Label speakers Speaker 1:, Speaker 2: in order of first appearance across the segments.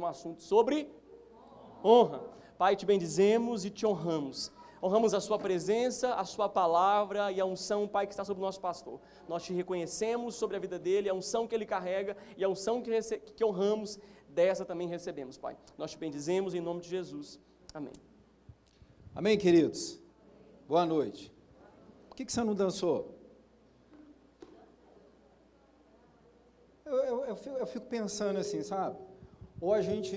Speaker 1: um assunto sobre honra. Pai, te bendizemos e te honramos. Honramos a sua presença, a sua palavra e a unção, Pai, que está sobre o nosso pastor. Nós te reconhecemos sobre a vida dele, a unção que ele carrega e a unção que honramos, dessa também recebemos, Pai. Nós te bendizemos em nome de Jesus. Amém.
Speaker 2: Amém, queridos? Boa noite. Por que você não dançou? Eu fico pensando assim, sabe? Ou a gente,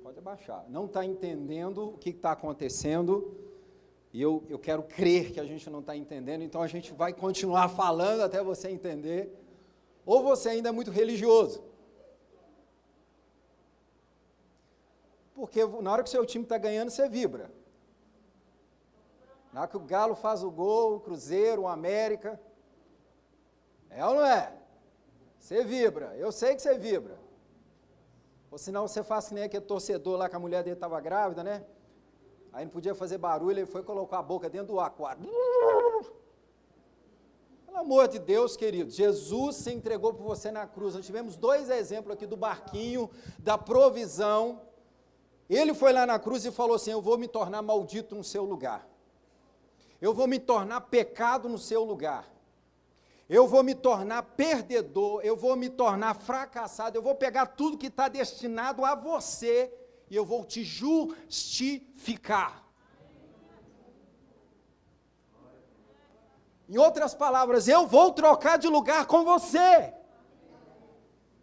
Speaker 2: pode abaixar, não está entendendo o que está acontecendo, e eu quero crer que a gente não está entendendo, então a gente vai continuar falando até você entender, ou você ainda é muito religioso. Porque na hora que o seu time está ganhando, você vibra. Na hora que o Galo faz o gol, o Cruzeiro, o América, é ou não é? Você vibra, eu sei que você vibra. Ou senão você faz que nem aquele torcedor lá que a mulher dele estava grávida, né? Aí não podia fazer barulho, ele foi e colocou a boca dentro do aquário. Pelo amor de Deus, querido, Jesus se entregou por você na cruz. Nós tivemos 2 exemplos aqui do barquinho, da provisão. Ele foi lá na cruz e falou assim: eu vou me tornar maldito no seu lugar. Eu vou me tornar pecado no seu lugar. Eu vou me tornar perdedor, eu vou me tornar fracassado, eu vou pegar tudo que está destinado a você e eu vou te justificar. Em outras palavras, eu vou trocar de lugar com você.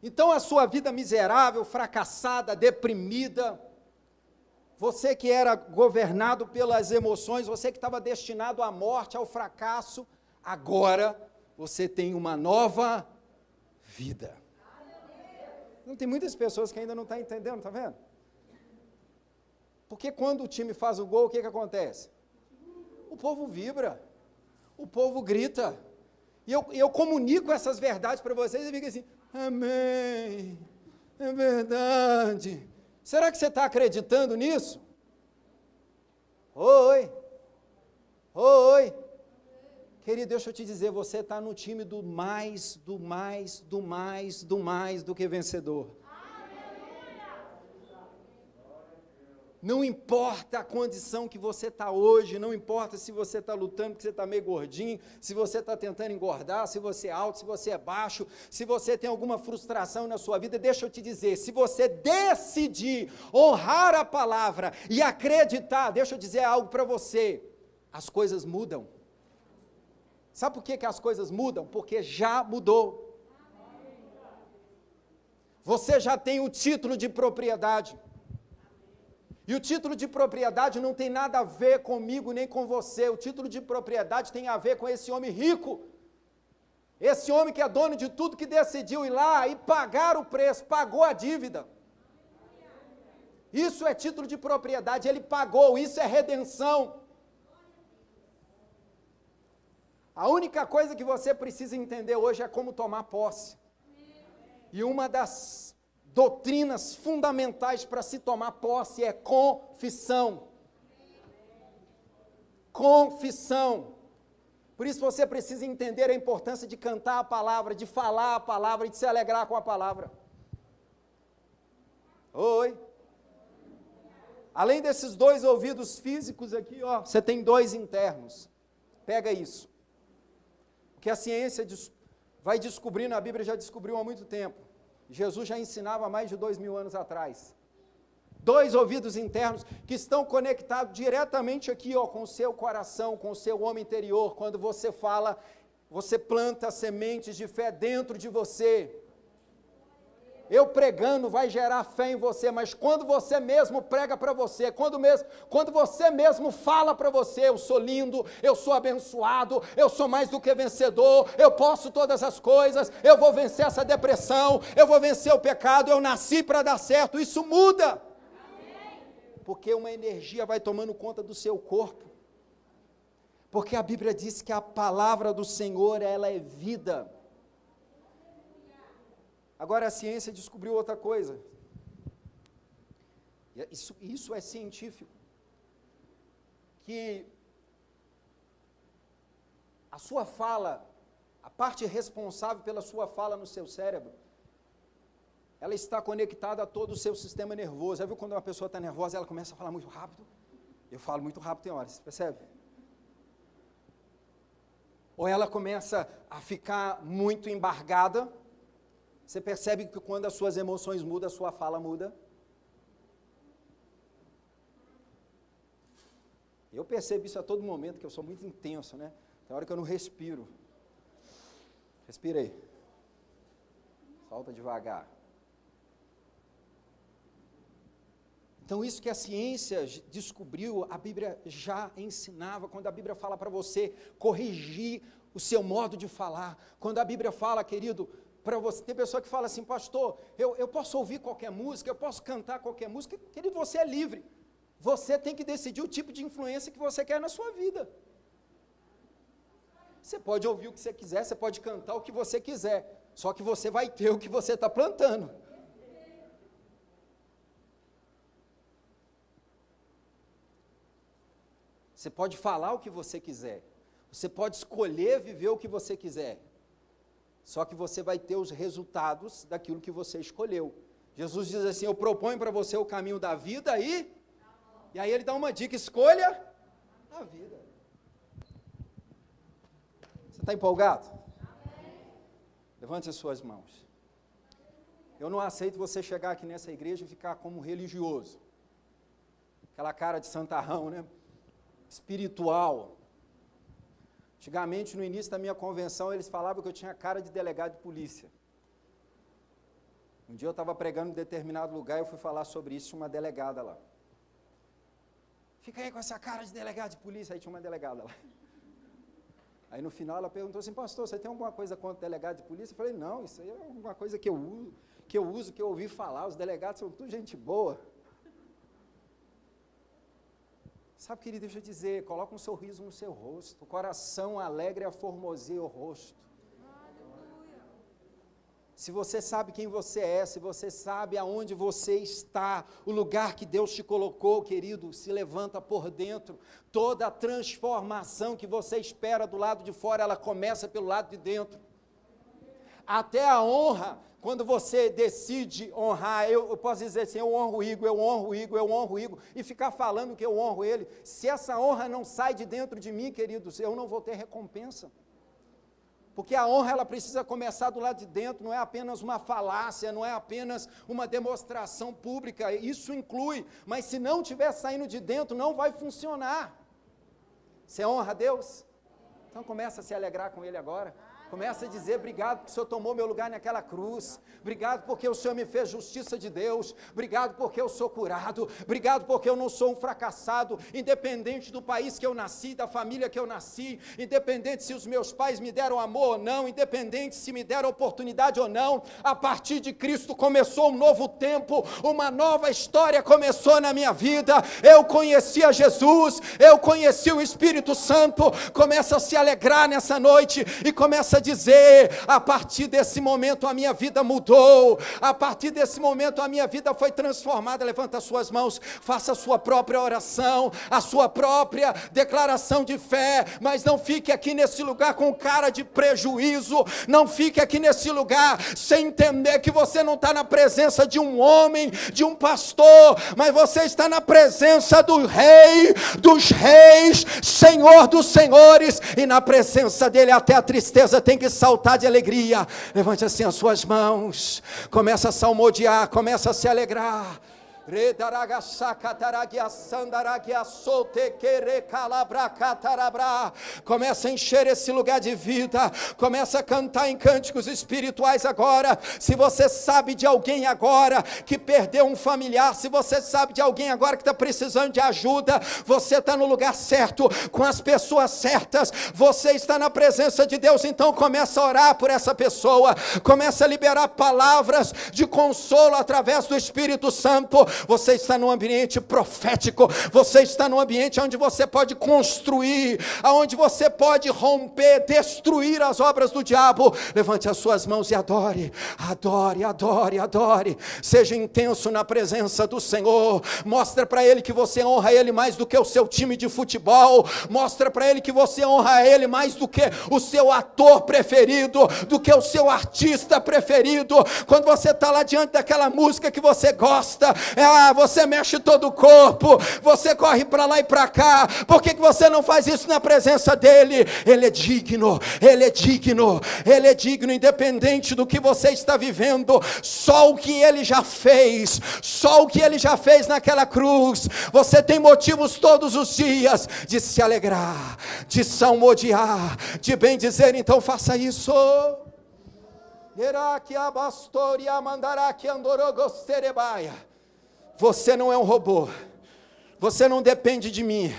Speaker 2: Então a sua vida miserável, fracassada, deprimida, você que era governado pelas emoções, você que estava destinado à morte, ao fracasso, agora você tem uma nova vida. Não tem muitas pessoas que ainda não estão entendendo, está vendo? Porque quando o time faz o gol, o que acontece? O povo vibra, o povo grita. E eu comunico essas verdades para vocês e fico assim: amém, é verdade. Será que você está acreditando nisso? Oi, oi. Querido, deixa eu te dizer, você está no time do mais do que vencedor. Não importa a condição que você está hoje, não importa se você está lutando porque você está meio gordinho, se você está tentando engordar, se você é alto, se você é baixo, se você tem alguma frustração na sua vida, deixa eu te dizer, se você decidir honrar a palavra e acreditar, deixa eu dizer algo para você, as coisas mudam. Sabe por que as coisas mudam? Porque já mudou. Você já tem o título de propriedade. E o título de propriedade não tem nada a ver comigo nem com você. O título de propriedade tem a ver com esse homem rico. Esse homem que é dono de tudo, que decidiu ir lá e pagar o preço, pagou a dívida. Isso é título de propriedade, ele pagou, isso é redenção. A única coisa que você precisa entender hoje é como tomar posse. E uma das doutrinas fundamentais para se tomar posse é confissão. Confissão. Por isso você precisa entender a importância de cantar a palavra, de falar a palavra e de se alegrar com a palavra. Oi. Além desses 2 ouvidos físicos aqui, ó, você tem 2 internos. Pega isso. Que a ciência vai descobrindo, a Bíblia já descobriu há muito tempo. Jesus já ensinava há mais de 2000 anos atrás. 2 ouvidos internos que estão conectados diretamente aqui, ó, com o seu coração, com o seu homem interior. Quando você fala, você planta sementes de fé dentro de você. Eu pregando vai gerar fé em você, mas quando você mesmo prega para você, quando você mesmo fala para você, eu sou lindo, eu sou abençoado, eu sou mais do que vencedor, eu posso todas as coisas, eu vou vencer essa depressão, eu vou vencer o pecado, eu nasci para dar certo, isso muda. Porque uma energia vai tomando conta do seu corpo. Porque a Bíblia diz que a palavra do Senhor, ela é vida. Agora a ciência descobriu outra coisa. Isso é científico. Que a sua fala, a parte responsável pela sua fala no seu cérebro, ela está conectada a todo o seu sistema nervoso. Já viu quando uma pessoa está nervosa, ela começa a falar muito rápido? Eu falo muito rápido tem horas, você percebe? Ou ela começa a ficar muito embargada. Você percebe que quando as suas emoções mudam, a sua fala muda? Eu percebo isso a todo momento, que eu sou muito intenso, né? Tem hora que eu não respiro. Respirei. Solta devagar. Então, isso que a ciência descobriu, a Bíblia já ensinava. Quando a Bíblia fala para você corrigir o seu modo de falar. Quando a Bíblia fala, querido, para você, tem pessoa que fala assim, pastor, eu posso ouvir qualquer música, eu posso cantar qualquer música. Querido, você é livre. Você tem que decidir o tipo de influência que você quer na sua vida. Você pode ouvir o que você quiser, você pode cantar o que você quiser, só que você vai ter o que você está plantando. Você pode falar o que você quiser, você pode escolher viver o que você quiser, só que você vai ter os resultados daquilo que você escolheu. Jesus diz assim, eu proponho para você o caminho da vida e aí ele dá uma dica, escolha a vida. Você está empolgado? Levante as suas mãos. Eu não aceito você chegar aqui nessa igreja e ficar como religioso. Aquela cara de santarrão, né? Espiritual. Antigamente, no início da minha convenção, eles falavam que eu tinha cara de delegado de polícia. Um dia eu estava pregando em determinado lugar e eu fui falar sobre isso, tinha uma delegada lá. Fica aí com essa cara de delegado de polícia, aí tinha uma delegada lá. Aí no final ela perguntou assim, pastor, você tem alguma coisa contra delegado de polícia? Eu falei, não, isso aí é alguma coisa que eu uso, que eu ouvi falar, os delegados são tudo gente boa. Sabe, querido, deixa eu dizer, coloca um sorriso no seu rosto, o coração alegre aformoseia o rosto. Se você sabe quem você é, se você sabe aonde você está, o lugar que Deus te colocou, querido, se levanta por dentro. Toda a transformação que você espera do lado de fora, ela começa pelo lado de dentro. Até a honra, quando você decide honrar, eu posso dizer assim, eu honro o Igor, eu honro o Igor, eu honro o Igor, e ficar falando que eu honro ele. Se essa honra não sai de dentro de mim, queridos, eu não vou ter recompensa. Porque a honra, ela precisa começar do lado de dentro, não é apenas uma falácia, não é apenas uma demonstração pública, isso inclui, mas se não estiver saindo de dentro, não vai funcionar. Você honra a Deus? Então começa a se alegrar com Ele agora. Começa a dizer, obrigado porque o Senhor tomou meu lugar naquela cruz, obrigado porque o Senhor me fez justiça de Deus, obrigado porque eu sou curado, obrigado porque eu não sou um fracassado, independente do país que eu nasci, da família que eu nasci, independente se os meus pais me deram amor ou não, independente se me deram oportunidade ou não, a partir de Cristo começou um novo tempo, uma nova história começou na minha vida, eu conheci a Jesus, eu conheci o Espírito Santo, começa a se alegrar nessa noite e começa a dizer, a partir desse momento a minha vida mudou, a partir desse momento a minha vida foi transformada. Levanta as suas mãos, faça a sua própria oração, a sua própria declaração de fé, mas não fique aqui nesse lugar com cara de prejuízo, não fique aqui nesse lugar sem entender que você não está na presença de um homem, de um pastor, mas você está na presença do Rei dos Reis, Senhor dos Senhores, e na presença dele até a tristeza tem que saltar de alegria. Levante assim as suas mãos, começa a salmodiar, começa a se alegrar. Começa a encher esse lugar de vida, começa a cantar em cânticos espirituais agora. Se você sabe de alguém agora que perdeu um familiar, se você sabe de alguém agora que está precisando de ajuda, você está no lugar certo, com as pessoas certas, você está na presença de Deus. Então começa a orar por essa pessoa, começa a liberar palavras de consolo através do Espírito Santo. você está num ambiente profético, você está num ambiente onde você pode construir, onde você pode romper, destruir as obras do diabo. Levante as suas mãos e adore, adore, adore, adore. Seja intenso na presença do Senhor. Mostra para Ele que você honra Ele mais do que o seu time de futebol. Mostra para Ele que você honra Ele mais do que o seu ator preferido, do que o seu artista preferido. Quando você está lá diante daquela música que você gosta, você mexe todo o corpo, você corre para lá e para cá. Por que você não faz isso na presença dEle? Ele é digno, Ele é digno, Ele é digno, independente do que você está vivendo. Só o que Ele já fez, só o que Ele já fez naquela cruz, você tem motivos todos os dias de se alegrar, de salmodiar, de bem dizer. Então faça isso. Você não é um robô, você não depende de mim.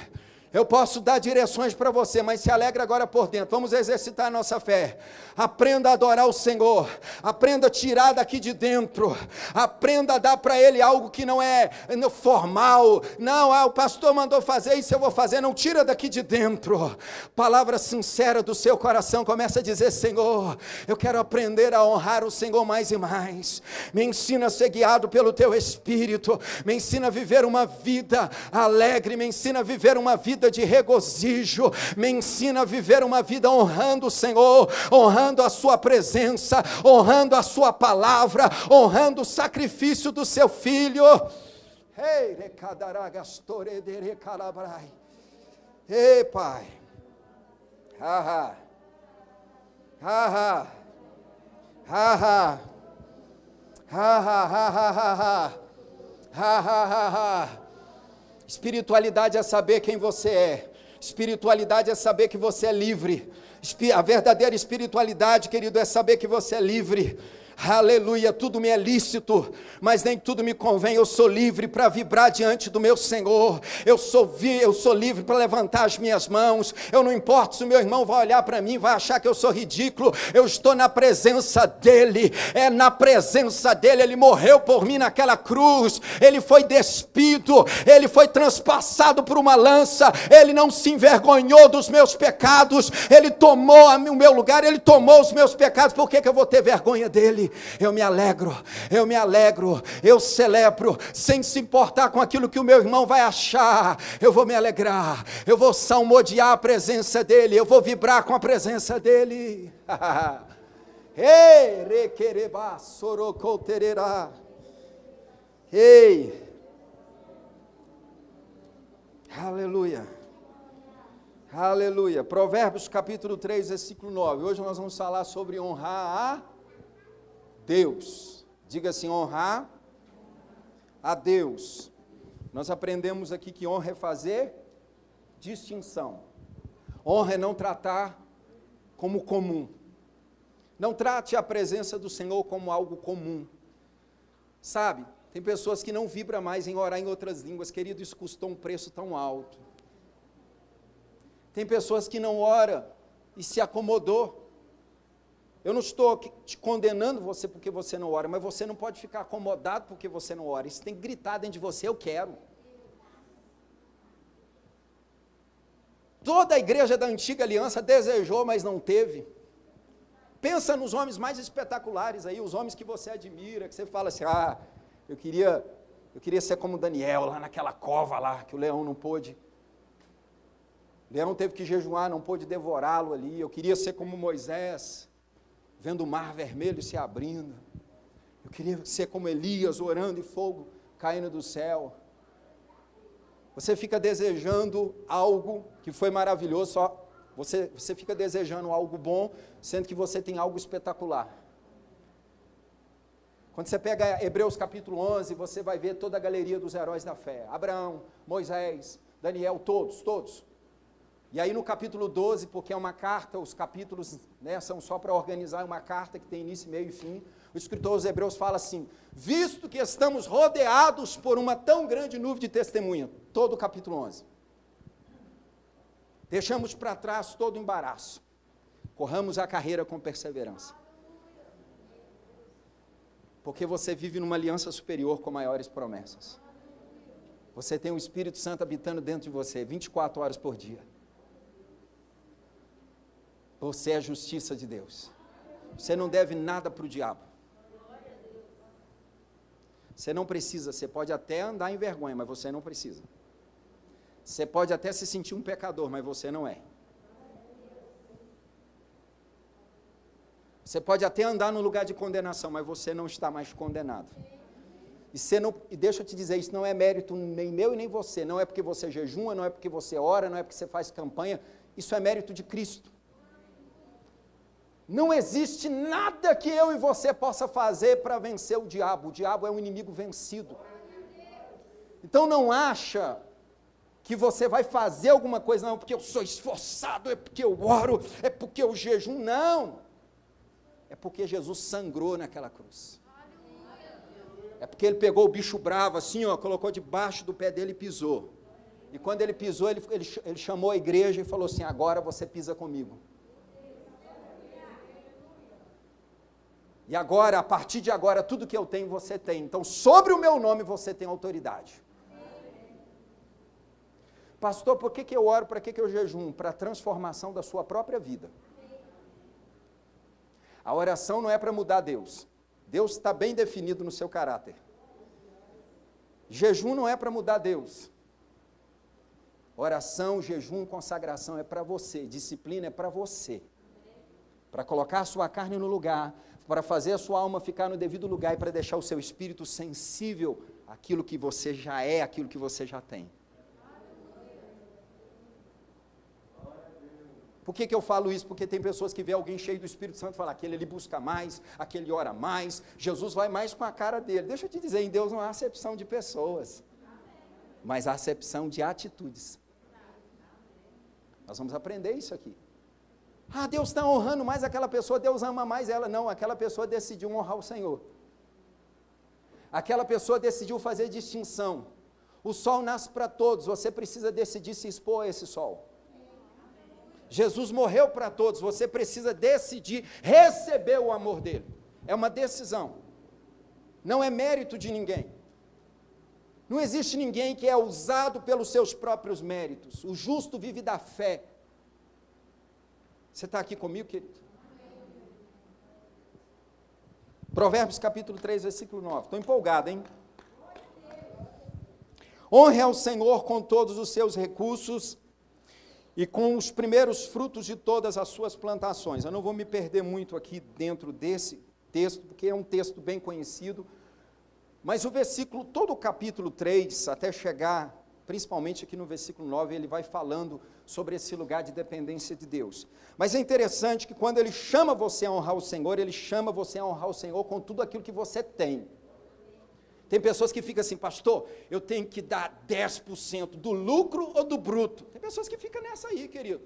Speaker 2: Eu posso dar direções para você, mas se alegra agora por dentro. Vamos exercitar a nossa fé. Aprenda a adorar o Senhor. Aprenda a tirar daqui de dentro. Aprenda a dar para Ele algo que não é formal. Não, o pastor mandou fazer isso, eu vou fazer. Não, tira daqui de dentro. Palavra sincera do seu coração. Começa a dizer: Senhor, eu quero aprender a honrar o Senhor mais e mais. Me ensina a ser guiado pelo Teu Espírito. Me ensina a viver uma vida alegre. Me ensina a viver uma vida de regozijo, me ensina a viver uma vida honrando o Senhor, honrando a sua presença, honrando a sua palavra, honrando o sacrifício do seu Filho. Ei, Pai, espiritualidade é saber quem você é. Espiritualidade é saber que você é livre. A verdadeira espiritualidade, querido, é saber que você é livre. Aleluia, tudo me é lícito, mas nem tudo me convém. Eu sou livre para vibrar diante do meu Senhor. Eu sou livre para levantar as minhas mãos. Eu não importo se o meu irmão vai olhar para mim, vai achar que eu sou ridículo. Eu estou na presença dEle. É na presença dEle. Ele morreu por mim naquela cruz. Ele foi despido. Ele foi transpassado por uma lança. Ele não se envergonhou dos meus pecados. Ele tomou o meu lugar. Ele tomou os meus pecados. Por que eu vou ter vergonha dEle? Eu me alegro, eu celebro, sem se importar com aquilo que o meu irmão vai achar. Eu vou me alegrar, eu vou salmodiar a presença dEle, eu vou vibrar com a presença dEle. Ei, requereba, sorocotererá. Ei, aleluia, aleluia. Provérbios capítulo 3, versículo 9. Hoje nós vamos falar sobre honrar a Deus. Diga assim: honrar a Deus. Nós aprendemos aqui que honra é fazer distinção. Honra é não tratar como comum. Não trate a presença do Senhor como algo comum. Sabe, tem pessoas que não vibram mais em orar em outras línguas. Querido, isso custou um preço tão alto. Tem pessoas que não oram e se acomodou. Eu não estou te condenando você porque você não ora, mas você não pode ficar acomodado porque você não ora. Isso tem que gritar dentro de você: eu quero. Toda a igreja da antiga aliança desejou, mas não teve. Pensa nos homens mais espetaculares aí, os homens que você admira, que você fala assim: eu queria ser como Daniel, lá naquela cova lá, que o leão não pôde. O leão teve que jejuar, não pôde devorá-lo ali. Eu queria ser como Moisés, vendo o mar vermelho se abrindo. Eu queria ser como Elias, orando e fogo caindo do céu. Você fica desejando algo que foi maravilhoso, você fica desejando algo bom, sendo que você tem algo espetacular. Quando você pega Hebreus capítulo 11, você vai ver toda a galeria dos heróis da fé. Abraão, Moisés, Daniel, todos. E aí no capítulo 12, porque é uma carta, os capítulos, são só para organizar uma carta que tem início, meio e fim, o escritor aos Hebreus fala assim: visto que estamos rodeados por uma tão grande nuvem de testemunha, todo o capítulo 11. Deixamos para trás todo o embaraço, corramos a carreira com perseverança. Porque você vive numa aliança superior com maiores promessas. Você tem o Espírito Santo habitando dentro de você, 24 horas por dia. Você é a justiça de Deus. Você não deve nada para o diabo. Você não precisa, você pode até andar em vergonha, mas você não precisa. Você pode até se sentir um pecador, mas você não é. Você pode até andar no lugar de condenação, mas você não está mais condenado. E deixa eu te dizer, isso não é mérito nem meu e nem você. Não é porque você jejuma, não é porque você ora, não é porque você faz campanha. Isso é mérito de Cristo. Não existe nada que eu e você possa fazer para vencer o diabo. O diabo é um inimigo vencido. Então não acha que você vai fazer alguma coisa, não, porque eu sou esforçado, é porque eu oro, é porque eu jejum. Não. É porque Jesus sangrou naquela cruz. É porque ele pegou o bicho bravo assim, ó, colocou debaixo do pé dele e pisou. E quando ele pisou, ele chamou a igreja e falou assim, agora você pisa comigo. E agora, a partir de agora, tudo que eu tenho, você tem. Então, sobre o meu nome, você tem autoridade. Pastor, por que eu oro, para que eu jejum? Para a transformação da sua própria vida. A oração não é para mudar Deus. Deus está bem definido no seu caráter. Jejum não é para mudar Deus. Oração, jejum, consagração é para você. Disciplina é para você. Para colocar a sua carne no lugar, para fazer a sua alma ficar no devido lugar e para deixar o seu espírito sensível àquilo que você já é, àquilo que você já tem. Por que eu falo isso? Porque tem pessoas que vê alguém cheio do Espírito Santo e falam, aquele ele busca mais, aquele ora mais, Jesus vai mais com a cara dele. Deixa eu te dizer, em Deus não há acepção de pessoas, mas há acepção de atitudes. Nós vamos aprender isso aqui. Ah, Deus está honrando mais aquela pessoa, Deus ama mais ela. Não, aquela pessoa decidiu honrar o Senhor. Aquela pessoa decidiu fazer distinção. O sol nasce para todos, você precisa decidir se expor a esse sol. Jesus morreu para todos, você precisa decidir receber o amor dele. É uma decisão. Não é mérito de ninguém. Não existe ninguém que é usado pelos seus próprios méritos. O justo vive da fé. Você está aqui comigo, querido? Provérbios capítulo 3, versículo 9. Estou empolgado, hein? Honre ao Senhor com todos os seus recursos e com os primeiros frutos de todas as suas plantações. Eu não vou me perder muito aqui dentro desse texto, porque é um texto bem conhecido, mas o versículo, todo o capítulo 3, até chegar, principalmente aqui no versículo 9, ele vai falando sobre esse lugar de dependência de Deus. Mas é interessante que quando ele chama você a honrar o Senhor, ele chama você a honrar o Senhor com tudo aquilo que você tem. Tem pessoas que ficam assim, pastor, eu tenho que dar 10% do lucro ou do bruto? Tem pessoas que ficam nessa aí, querido.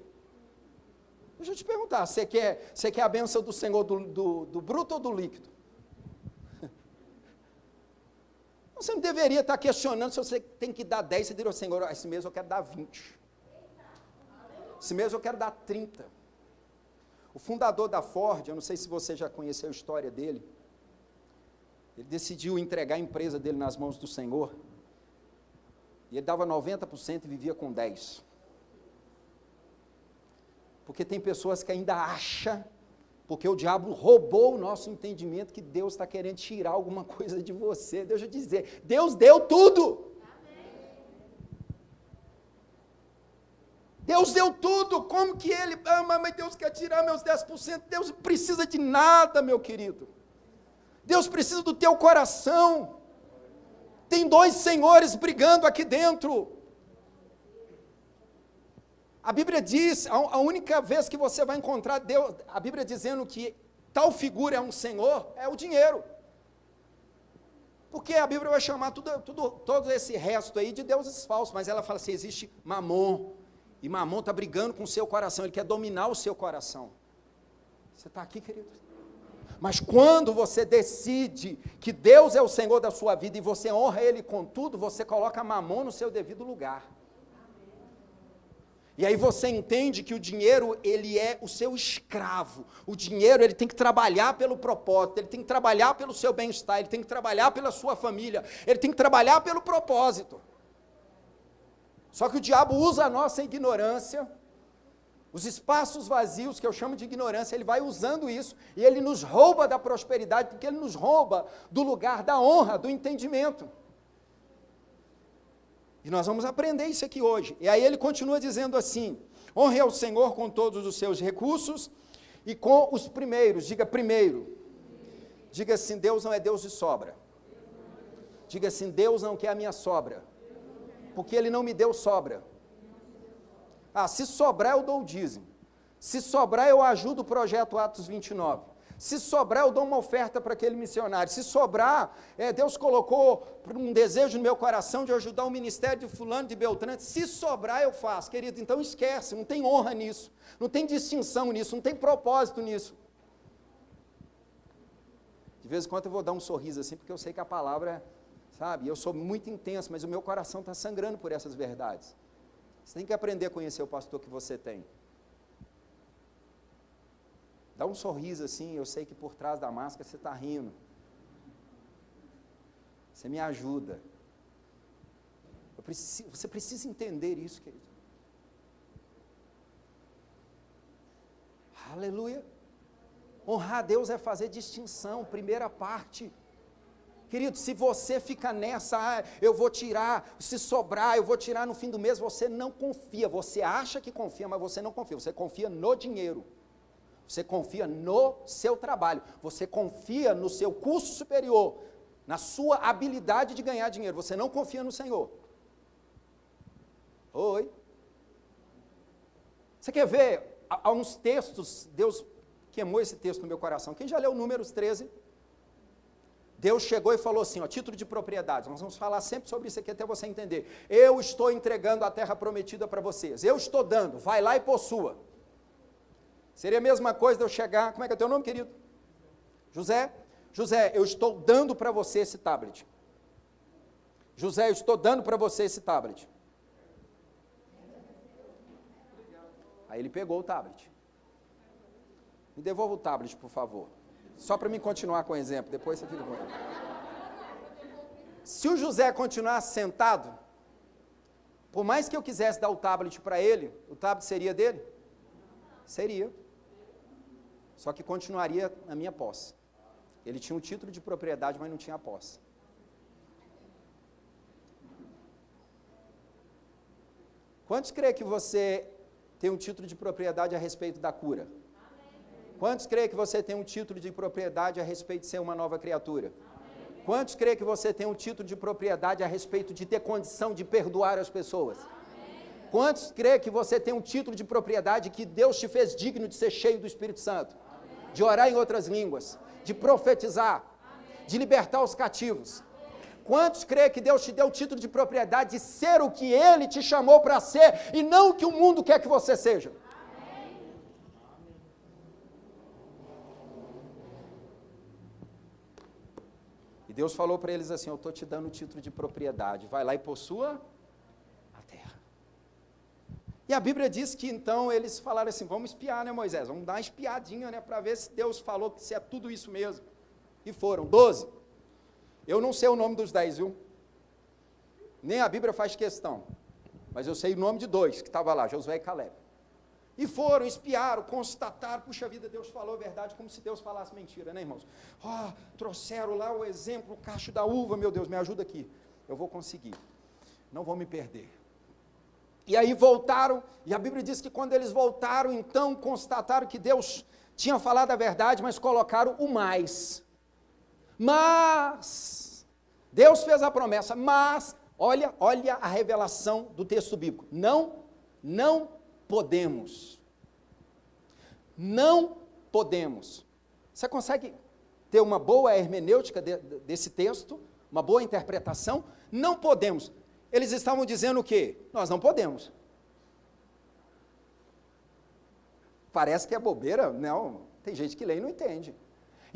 Speaker 2: Deixa eu te perguntar, você quer a bênção do Senhor do bruto ou do líquido? Você não deveria estar questionando se você tem que dar 10, você diria ao Senhor, esse mês eu quero dar 20. Esse mês eu quero dar 30. O fundador da Ford, eu não sei se você já conheceu a história dele, ele decidiu entregar a empresa dele nas mãos do Senhor, e ele dava 90% e vivia com 10%. Porque tem pessoas que ainda acham, porque o diabo roubou o nosso entendimento, que Deus está querendo tirar alguma coisa de você. Deixa eu dizer, Deus deu tudo. Deus deu tudo, como que ele, mas Deus quer tirar meus 10%, Deus não precisa de nada, meu querido. Deus precisa do teu coração. Tem dois senhores brigando aqui dentro. A Bíblia diz, a única vez que você vai encontrar Deus, a Bíblia dizendo que tal figura é um senhor, é o dinheiro. Porque a Bíblia vai chamar todo esse resto aí de deuses falsos, mas ela fala assim, existe Mamon, e Mamon está brigando com o seu coração, ele quer dominar o seu coração. Você está aqui, querido? Mas quando você decide que Deus é o Senhor da sua vida e você honra Ele com tudo, você coloca Mamon no seu devido lugar. E aí você entende que o dinheiro, ele é o seu escravo. O dinheiro, ele tem que trabalhar pelo propósito, ele tem que trabalhar pelo seu bem-estar, ele tem que trabalhar pela sua família, ele tem que trabalhar pelo propósito. Só que o diabo usa a nossa ignorância, os espaços vazios, que eu chamo de ignorância, ele vai usando isso, e ele nos rouba da prosperidade, porque ele nos rouba do lugar da honra, do entendimento. E nós vamos aprender isso aqui hoje. E aí ele continua dizendo assim: honre ao Senhor com todos os seus recursos e com os primeiros. Diga primeiro. Diga assim: Deus não é Deus de sobra. Diga assim: Deus não quer a minha sobra, porque Ele não me deu sobra. Se sobrar eu dou o dízimo. Se sobrar eu ajudo o projeto Atos 29. Se sobrar, eu dou uma oferta para aquele missionário. Se sobrar, Deus colocou um desejo no meu coração de ajudar o ministério de fulano, de Beltrano. Se sobrar, eu faço. Querido, então esquece, não tem honra nisso. Não tem distinção nisso, não tem propósito nisso. De vez em quando eu vou dar um sorriso assim, porque eu sei que a palavra, sabe, eu sou muito intenso, mas o meu coração está sangrando por essas verdades. Você tem que aprender a conhecer o pastor que você tem. Dá um sorriso assim, eu sei que por trás da máscara você está rindo. Você me ajuda. Você precisa entender isso, querido. Aleluia. Honrar a Deus é fazer distinção, primeira parte. Querido, se você fica nessa, eu vou tirar, se sobrar, eu vou tirar no fim do mês, você não confia. Você acha que confia, mas você não confia. Você confia no dinheiro. Você confia no seu trabalho, você confia no seu curso superior, na sua habilidade de ganhar dinheiro, você não confia no Senhor. Oi? Você quer ver, há uns textos, Deus queimou esse texto no meu coração. Quem já leu Números 13? Deus chegou e falou assim, título de propriedade, nós vamos falar sempre sobre isso aqui até você entender. Eu estou entregando a terra prometida para vocês, eu estou dando, vai lá e possua. Seria a mesma coisa de eu chegar, como é que é o teu nome, querido? José? José, eu estou dando para você esse tablet. José, eu estou dando para você esse tablet. Aí ele pegou o tablet. Me devolva o tablet, por favor. Só para mim continuar com o exemplo, depois você fica com ele. Se o José continuasse sentado, por mais que eu quisesse dar o tablet para ele, o tablet seria dele? Seria. Só que continuaria na minha posse. Ele tinha um título de propriedade, mas não tinha a posse. Quantos creem que você tem um título de propriedade a respeito da cura? Quantos creem que você tem um título de propriedade a respeito de ser uma nova criatura? Quantos creem que você tem um título de propriedade a respeito de ter condição de perdoar as pessoas? Quantos creem que você tem um título de propriedade que Deus te fez digno de ser cheio do Espírito Santo? De orar em outras línguas, de profetizar, de libertar os cativos. Quantos creem que Deus te deu o título de propriedade de ser o que Ele te chamou para ser e não o que o mundo quer que você seja? E Deus falou para eles assim, eu estou te dando o título de propriedade, vai lá e possua a terra. E a Bíblia diz que então eles falaram assim, vamos espiar, né, Moisés? Vamos dar uma espiadinha, né, para ver se Deus falou que se é tudo isso mesmo. E foram 12. Eu não sei o nome dos 10, viu? Nem a Bíblia faz questão. Mas eu sei o nome de 2 que estavam lá, Josué e Caleb. E foram, espiaram, constataram, puxa vida, Deus falou a verdade, como se Deus falasse mentira, né, irmãos? Trouxeram lá o exemplo, o cacho da uva, meu Deus, me ajuda aqui. Eu vou conseguir. Não vou me perder. E aí voltaram, e a Bíblia diz que quando eles voltaram, então constataram que Deus tinha falado a verdade, mas colocaram o mais. Mas, Deus fez a promessa, mas, olha a revelação do texto bíblico, não podemos. Não podemos. Você consegue ter uma boa hermenêutica desse texto? Uma boa interpretação? Não podemos. Eles estavam dizendo o quê? Nós não podemos. Parece que é bobeira? Não, tem gente que lê e não entende.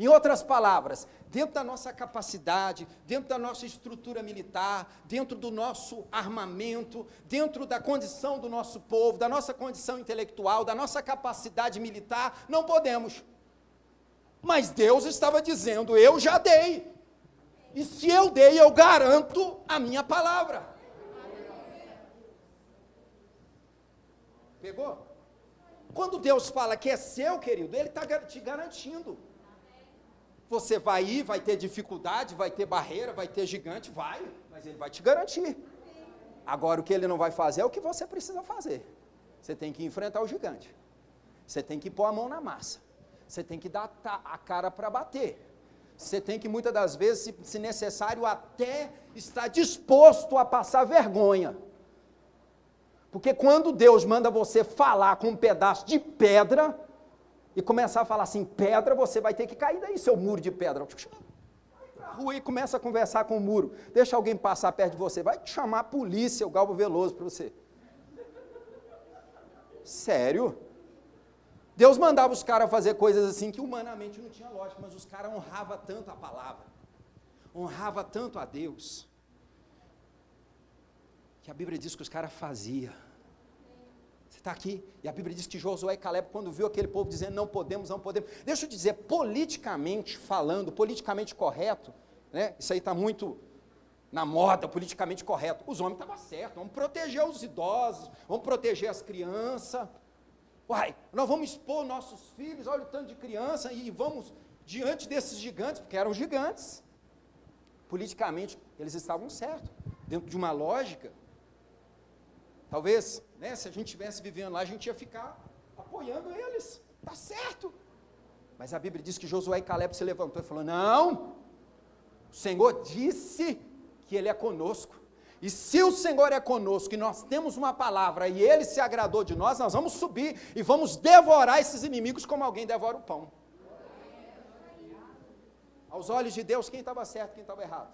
Speaker 2: Em outras palavras, dentro da nossa capacidade, dentro da nossa estrutura militar, dentro do nosso armamento, dentro da condição do nosso povo, da nossa condição intelectual, da nossa capacidade militar, não podemos. Mas Deus estava dizendo, eu já dei. E se eu dei, eu garanto a minha palavra. Pegou? Quando Deus fala que é seu, querido, Ele está te garantindo. Você vai ir, vai ter dificuldade, vai ter barreira, vai ter gigante, vai, mas Ele vai te garantir. Agora, o que Ele não vai fazer é o que você precisa fazer. Você tem que enfrentar o gigante. Você tem que pôr a mão na massa. Você tem que dar a cara para bater. Você tem que, muitas das vezes, se necessário, até estar disposto a passar vergonha. Porque quando Deus manda você falar com um pedaço de pedra, e começar a falar assim, pedra, você vai ter que cair daí, seu muro de pedra. Vai pra rua e começa a conversar com o muro. Deixa alguém passar perto de você, vai chamar a polícia, o Galvo Veloso para você. Sério? Deus mandava os caras fazer coisas assim que humanamente não tinha lógica, mas os caras honravam tanto a palavra, honravam tanto a Deus, que a Bíblia diz que os caras faziam. Você está aqui, e a Bíblia diz que Josué e Caleb, quando viu aquele povo dizendo não podemos, não podemos, deixa eu dizer, politicamente falando, politicamente correto, né? Isso aí está muito na moda, politicamente correto, os homens estavam certos, vamos proteger os idosos, vamos proteger as crianças, uai, nós vamos expor nossos filhos, olha o tanto de criança, e vamos diante desses gigantes, porque eram gigantes, politicamente eles estavam certos, dentro de uma lógica. Talvez, né, se a gente estivesse vivendo lá, a gente ia ficar apoiando eles, está certo. Mas a Bíblia diz que Josué e Caleb se levantou e falou, não, o Senhor disse que Ele é conosco, e se o Senhor é conosco, e nós temos uma palavra, e Ele se agradou de nós, nós vamos subir, e vamos devorar esses inimigos, como alguém devora o pão. Aos olhos de Deus, quem estava certo, quem estava errado?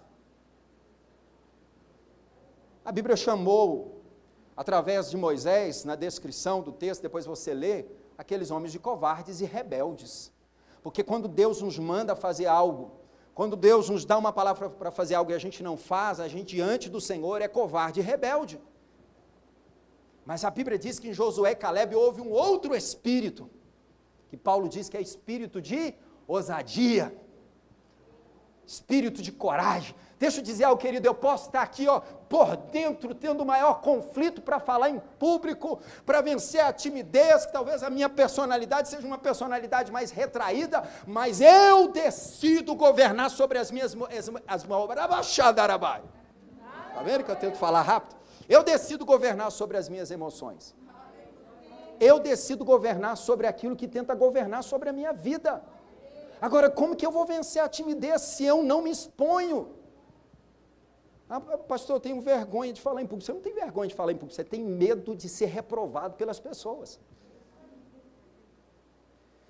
Speaker 2: A Bíblia chamou, através de Moisés, na descrição do texto, depois você lê, aqueles homens de covardes e rebeldes. Porque quando Deus nos manda fazer algo, quando Deus nos dá uma palavra para fazer algo e a gente não faz, a gente diante do Senhor é covarde e rebelde. Mas a Bíblia diz que em Josué e Caleb houve um outro espírito, que Paulo diz que é espírito de ousadia, espírito de coragem. Deixa eu dizer algo, querido, eu posso estar aqui, ó, por dentro, tendo o maior conflito para falar em público, para vencer a timidez, que talvez a minha personalidade seja uma personalidade mais retraída, mas eu decido governar sobre as minhas... Está vendo que eu tento falar rápido? Eu decido governar sobre as minhas emoções. Eu decido governar sobre aquilo que tenta governar sobre a minha vida. Agora, como que eu vou vencer a timidez se eu não me exponho? Ah, pastor, eu tenho vergonha de falar em público. Você não tem vergonha de falar em público, você tem medo de ser reprovado pelas pessoas.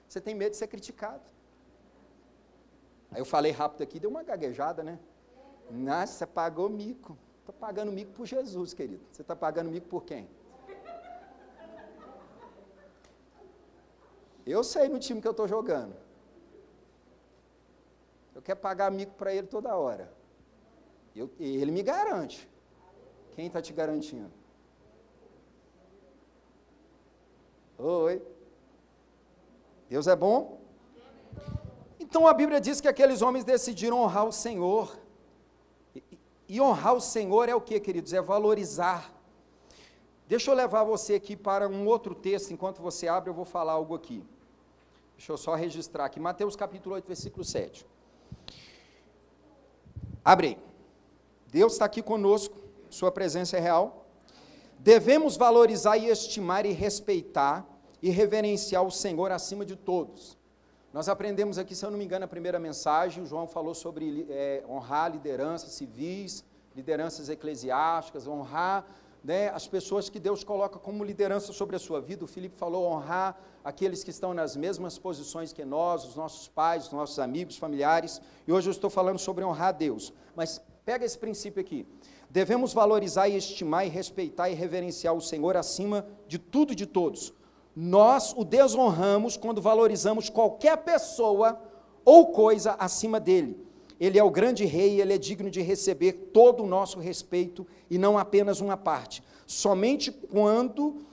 Speaker 2: Você tem medo de ser criticado. Aí eu falei rápido aqui, deu uma gaguejada, né? Nossa, pagou mico. Estou pagando mico por Jesus, querido. Você está pagando mico por quem? Eu sei no time que eu estou jogando. Eu quero pagar mico para ele toda hora. Ele me garante. Quem está te garantindo? Oi. Deus é bom? Então a Bíblia diz que aqueles homens decidiram honrar o Senhor. E honrar o Senhor é o que, queridos? É valorizar. Deixa eu levar você aqui para um outro texto. Enquanto você abre, eu vou falar algo aqui. Deixa eu só registrar aqui. Mateus capítulo 8, versículo 7. Abre aí. Deus está aqui conosco, sua presença é real. Devemos valorizar e estimar e respeitar e reverenciar o Senhor acima de todos. Nós aprendemos aqui, se eu não me engano, a primeira mensagem, o João falou sobre honrar lideranças civis, lideranças eclesiásticas, honrar, né, as pessoas que Deus coloca como liderança sobre a sua vida. O Felipe falou honrar aqueles que estão nas mesmas posições que nós, os nossos pais, os nossos amigos, familiares, e hoje eu estou falando sobre honrar a Deus. Mas pega esse princípio aqui, devemos valorizar e estimar e respeitar e reverenciar o Senhor acima de tudo e de todos. Nós o desonramos quando valorizamos qualquer pessoa ou coisa acima dele. Ele é o grande rei, ele é digno de receber todo o nosso respeito e não apenas uma parte. Somente quando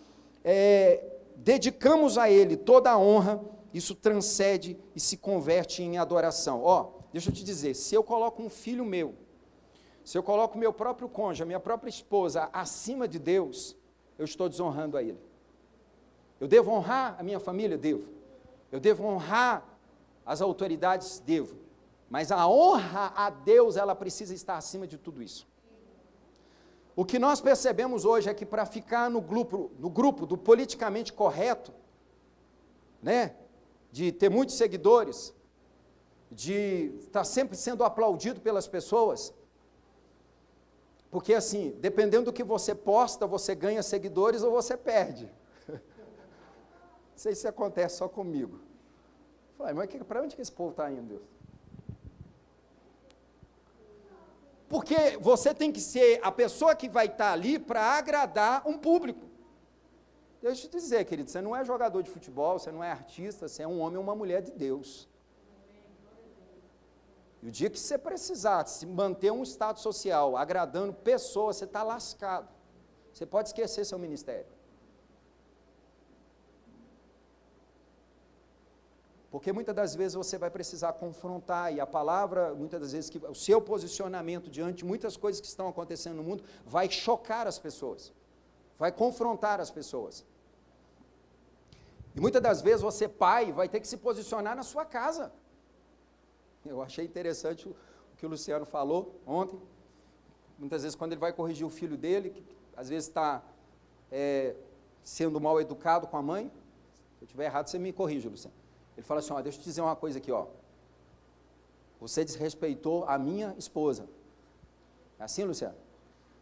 Speaker 2: dedicamos a ele toda a honra, isso transcende e se converte em adoração. Deixa eu te dizer, se eu coloco um filho meu, se eu coloco meu próprio cônjuge, a minha própria esposa acima de Deus, eu estou desonrando a ele. Eu devo honrar a minha família? Devo. Eu devo honrar as autoridades? Devo. Mas a honra a Deus, ela precisa estar acima de tudo isso. O que nós percebemos hoje é que para ficar no grupo do politicamente correto, né, de ter muitos seguidores, de estar sempre sendo aplaudido pelas pessoas, porque assim, dependendo do que você posta, você ganha seguidores ou você perde. Não sei se acontece só comigo. Falei, mas para onde que esse povo está indo, Deus? Porque você tem que ser a pessoa que vai estar ali para agradar um público. Deixa eu te dizer, querido, você não é jogador de futebol, você não é artista, você é um homem ou uma mulher de Deus. E o dia que você precisar se manter um status social, agradando pessoas, você está lascado. Você pode esquecer seu ministério. Porque muitas das vezes você vai precisar confrontar, e a palavra, muitas das vezes, o seu posicionamento diante de muitas coisas que estão acontecendo no mundo, vai chocar as pessoas, vai confrontar as pessoas. E muitas das vezes você, pai, vai ter que se posicionar na sua casa. Eu achei interessante o que o Luciano falou ontem. Muitas vezes quando ele vai corrigir o filho dele, que às vezes está sendo mal educado com a mãe, se eu estiver errado, você me corrige, Luciano. Ele fala assim, deixa eu te dizer uma coisa aqui, você desrespeitou a minha esposa. É assim, Luciano?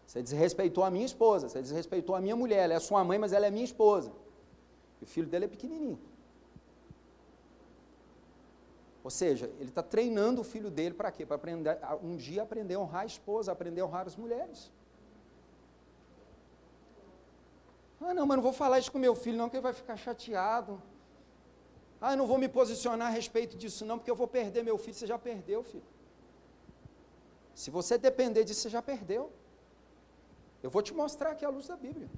Speaker 2: Você desrespeitou a minha esposa, você desrespeitou a minha mulher, ela é sua mãe, mas ela é minha esposa. E o filho dele é pequenininho. Ou seja, ele está treinando o filho dele para quê? Para aprender, um dia aprender a honrar a esposa, aprender a honrar as mulheres. Não, mas não vou falar isso com meu filho não, porque ele vai ficar chateado. Eu não vou me posicionar a respeito disso não, porque eu vou perder meu filho. Você já perdeu, filho. Se você depender disso, você já perdeu. Eu vou te mostrar aqui a luz da Bíblia.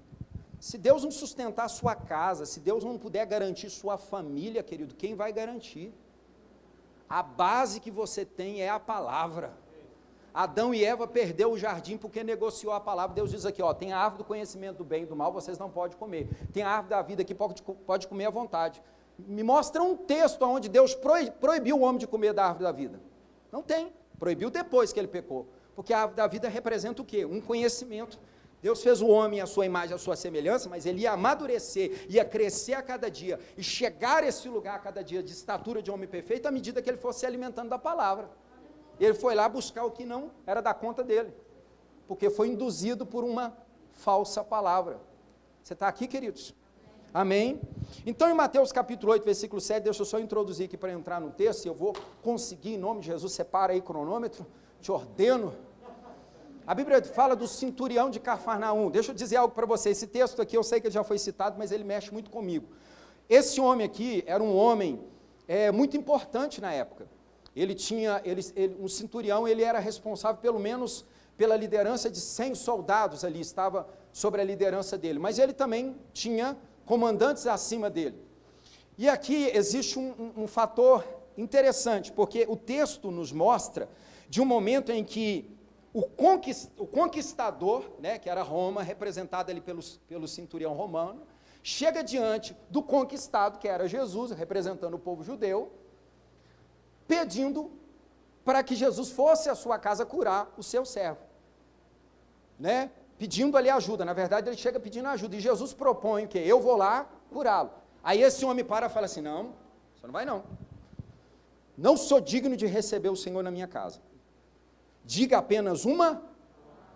Speaker 2: Se Deus não sustentar a sua casa, se Deus não puder garantir sua família, querido, quem vai garantir? A base que você tem é a palavra. Adão e Eva perderam o jardim porque negociou a palavra. Deus diz aqui, tem a árvore do conhecimento do bem e do mal, vocês não podem comer. Tem a árvore da vida que pode comer à vontade. Me mostra um texto onde Deus proibiu o homem de comer da árvore da vida. Não tem. Proibiu depois que ele pecou. Porque a árvore da vida representa o quê? Um conhecimento. Deus fez o homem à sua imagem, à sua semelhança, mas ele ia amadurecer, ia crescer a cada dia, e chegar a esse lugar a cada dia de estatura de homem perfeito, à medida que ele fosse se alimentando da palavra. Ele foi lá buscar o que não era da conta dele, porque foi induzido por uma falsa palavra. Você está aqui, queridos? Amém? Então, em Mateus capítulo 8, versículo 7, deixa eu só introduzir aqui para entrar no texto, e eu vou conseguir, em nome de Jesus, separa aí o cronômetro, te ordeno. A Bíblia fala do centurião de Cafarnaum. Deixa eu dizer algo para você, esse texto aqui eu sei que ele já foi citado, mas ele mexe muito comigo. Esse homem aqui era um homem muito importante na época. Um centurião, ele era responsável pelo menos pela liderança de 100 soldados ali, estava sobre a liderança dele, mas ele também tinha comandantes acima dele. E aqui existe um fator interessante, porque o texto nos mostra de um momento em que o conquistador, né, que era Roma, representado ali pelo centurião romano, chega diante do conquistado, que era Jesus, representando o povo judeu, pedindo para que Jesus fosse à sua casa curar o seu servo, né? Pedindo ali ajuda. Na verdade, ele chega pedindo ajuda, e Jesus propõe que eu vou lá curá-lo. Aí esse homem para e fala assim, não, você não vai não. Não sou digno de receber o Senhor na minha casa. Diga apenas uma.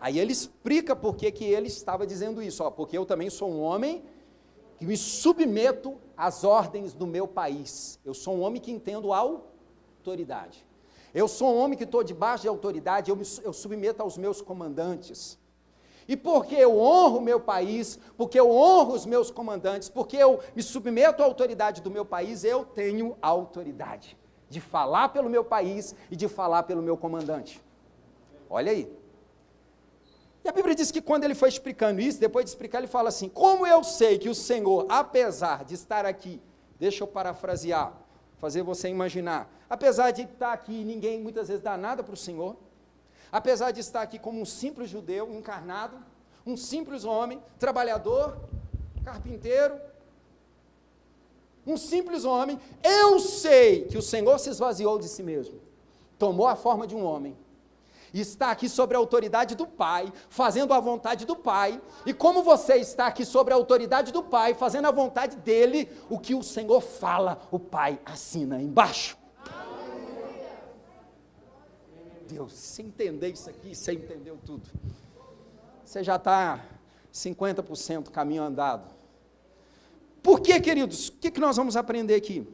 Speaker 2: Aí ele explica por que ele estava dizendo isso, porque eu também sou um homem que me submeto às ordens do meu país. Eu sou um homem que entendo autoridade. Eu sou um homem que estou debaixo de autoridade, eu submeto aos meus comandantes. E porque eu honro o meu país, porque eu honro os meus comandantes, porque eu me submeto à autoridade do meu país, eu tenho autoridade. de falar pelo meu país e de falar pelo meu comandante. Olha aí. E a Bíblia diz que quando ele foi explicando isso, depois de explicar, ele fala assim: como eu sei que o Senhor, apesar de estar aqui, deixa eu parafrasear, fazer você imaginar, apesar de estar aqui, ninguém muitas vezes dá nada para o Senhor, apesar de estar aqui como um simples judeu encarnado, um simples homem, trabalhador, carpinteiro, um simples homem, eu sei que o Senhor se esvaziou de si mesmo, tomou a forma de um homem, e está aqui sobre a autoridade do Pai, fazendo a vontade do Pai, e como você está aqui sobre a autoridade do Pai, fazendo a vontade dele, o que o Senhor fala, o Pai assina embaixo. Deus, se entender isso aqui, você entendeu tudo. Você já está 50% caminho andado. Por que, queridos? O que nós vamos aprender aqui?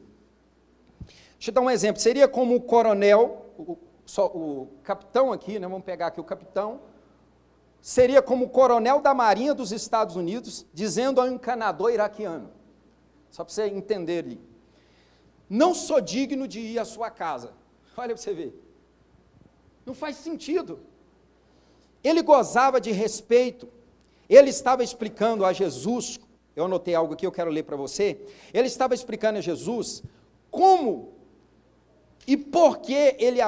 Speaker 2: Deixa eu dar um exemplo. Seria como o coronel, o capitão aqui, né, vamos pegar aqui o capitão, seria como o coronel da Marinha dos Estados Unidos, dizendo ao encanador iraquiano, só para você entender ali, não sou digno de ir à sua casa. Olha para você ver. Não faz sentido. Ele gozava de respeito, ele estava explicando a Jesus, eu anotei algo aqui, eu quero ler para você, ele estava explicando a Jesus como e por que ele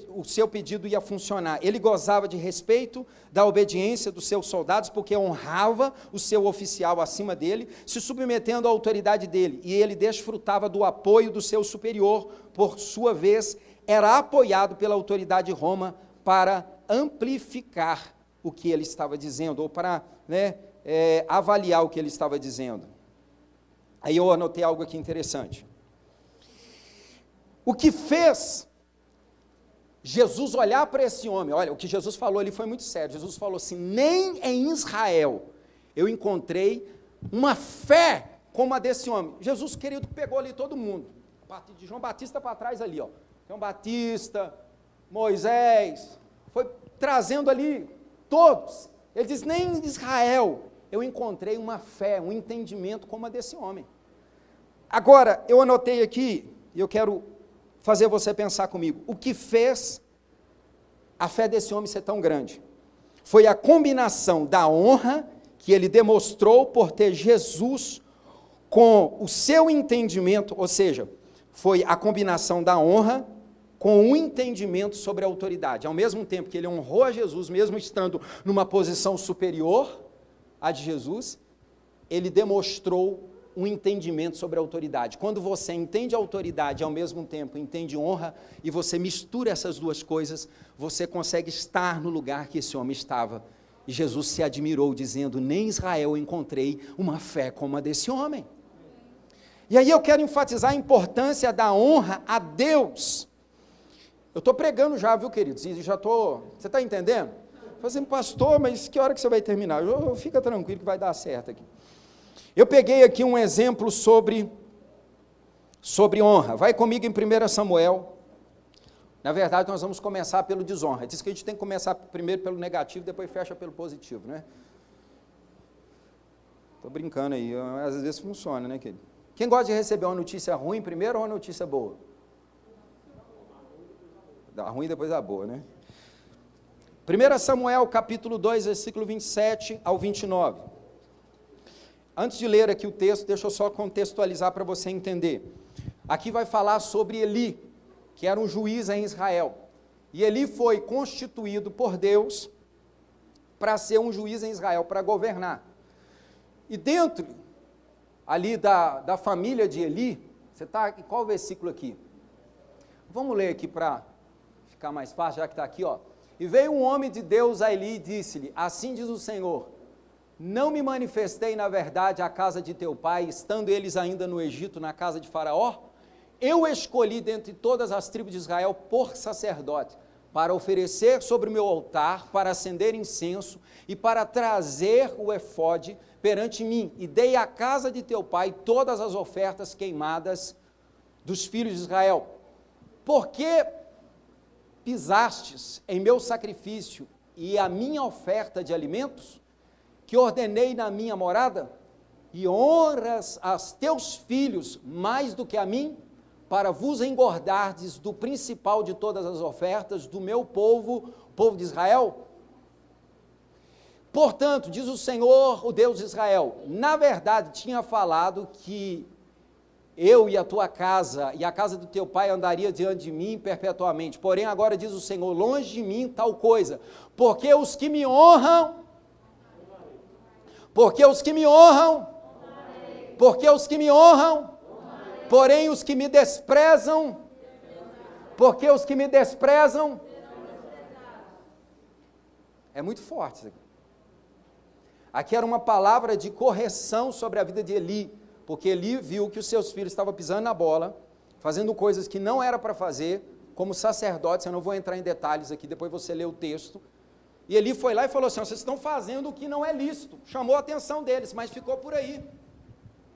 Speaker 2: o seu pedido ia funcionar. Ele gozava de respeito, da obediência dos seus soldados, porque honrava o seu oficial acima dele, se submetendo à autoridade dele, e ele desfrutava do apoio do seu superior, por sua vez, era apoiado pela autoridade de Roma para amplificar o que ele estava dizendo, ou para avaliar o que ele estava dizendo. Aí eu anotei algo aqui interessante. O que fez Jesus olhar para esse homem, olha, o que Jesus falou ali foi muito sério. Jesus falou assim: nem em Israel eu encontrei uma fé como a desse homem. Jesus, querido, pegou ali todo mundo, de João Batista para trás ali, ó. João Batista, Moisés, foi trazendo ali todos. Ele diz: nem em Israel eu encontrei uma fé, um entendimento como a desse homem. Agora, eu anotei aqui, e eu quero fazer você pensar comigo, o que fez a fé desse homem ser tão grande? Foi a combinação da honra que ele demonstrou por ter Jesus com o seu entendimento, ou seja, foi a combinação da honra com o entendimento sobre a autoridade. Ao mesmo tempo que ele honrou a Jesus, mesmo estando numa posição superior à de Jesus, ele demonstrou um entendimento sobre a autoridade. Quando você entende a autoridade e ao mesmo tempo entende honra, e você mistura essas duas coisas, você consegue estar no lugar que esse homem estava. E Jesus se admirou, dizendo: nem em Israel encontrei uma fé como a desse homem. E aí eu quero enfatizar a importância da honra a Deus. Eu estou pregando já, viu, queridos? E já estou... Você está entendendo? Falei assim: pastor, mas que hora que você vai terminar? Fica tranquilo que vai dar certo aqui. Eu peguei aqui um exemplo sobre honra. Vai comigo em 1 Samuel. Na verdade, nós vamos começar pelo desonra. Diz que a gente tem que começar primeiro pelo negativo, depois fecha pelo positivo, né? Estou brincando aí, às vezes funciona, né, querido? Quem gosta de receber uma notícia ruim primeiro ou uma notícia boa? Da ruim depois da boa, né? 1 Samuel, capítulo 2, versículo 27 ao 29. Antes de ler aqui o texto, deixa eu só contextualizar para você entender. Aqui vai falar sobre Eli, que era um juiz em Israel. E Eli foi constituído por Deus para ser um juiz em Israel, para governar. E dentro ali da família de Eli, você está em qual versículo aqui? Vamos ler aqui para ficar mais fácil, já que está aqui, ó. E veio um homem de Deus a Eli e disse-lhe: assim diz o Senhor, não me manifestei na verdade à casa de teu pai, estando eles ainda no Egito, na casa de Faraó? Eu escolhi dentre todas as tribos de Israel por sacerdote, para oferecer sobre o meu altar, para acender incenso e para trazer o efode perante mim, e dei à casa de teu pai todas as ofertas queimadas dos filhos de Israel. Porque pisastes em meu sacrifício e a minha oferta de alimentos, que ordenei na minha morada, e honras aos teus filhos mais do que a mim, para vos engordardes do principal de todas as ofertas do meu povo, o povo de Israel? Portanto, diz o Senhor, o Deus de Israel, na verdade tinha falado que eu e a tua casa e a casa do teu pai andaria diante de mim perpetuamente. Porém, agora diz o Senhor, longe de mim tal coisa, porque os que me honram, porém os que me desprezam, é muito forte isso aqui. Aqui era uma palavra de correção sobre a vida de Eli, porque Eli viu que os seus filhos estavam pisando na bola, fazendo coisas que não era para fazer, como sacerdotes. Eu não vou entrar em detalhes aqui, depois você lê o texto. E Eli foi lá e falou assim, vocês estão fazendo o que não é lícito. Chamou a atenção deles, mas ficou por aí.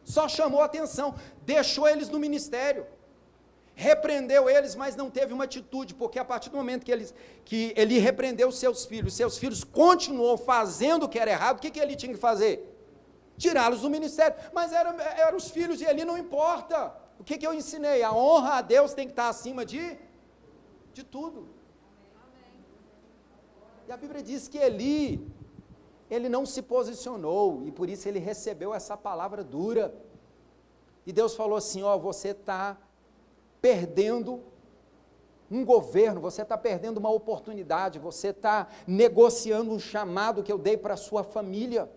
Speaker 2: Só chamou a atenção, deixou eles no ministério. Repreendeu eles, mas não teve uma atitude, porque a partir do momento que ele repreendeu seus filhos continuou fazendo o que era errado, o que ele tinha que fazer? Tirá-los do ministério. Mas eram os filhos de Eli, não importa. O que eu ensinei? A honra a Deus tem que estar acima de tudo. E a Bíblia diz que Eli, ele não se posicionou, e por isso ele recebeu essa palavra dura. E Deus falou assim, você está perdendo um governo, você está perdendo uma oportunidade, você está negociando um chamado que eu dei para a sua família,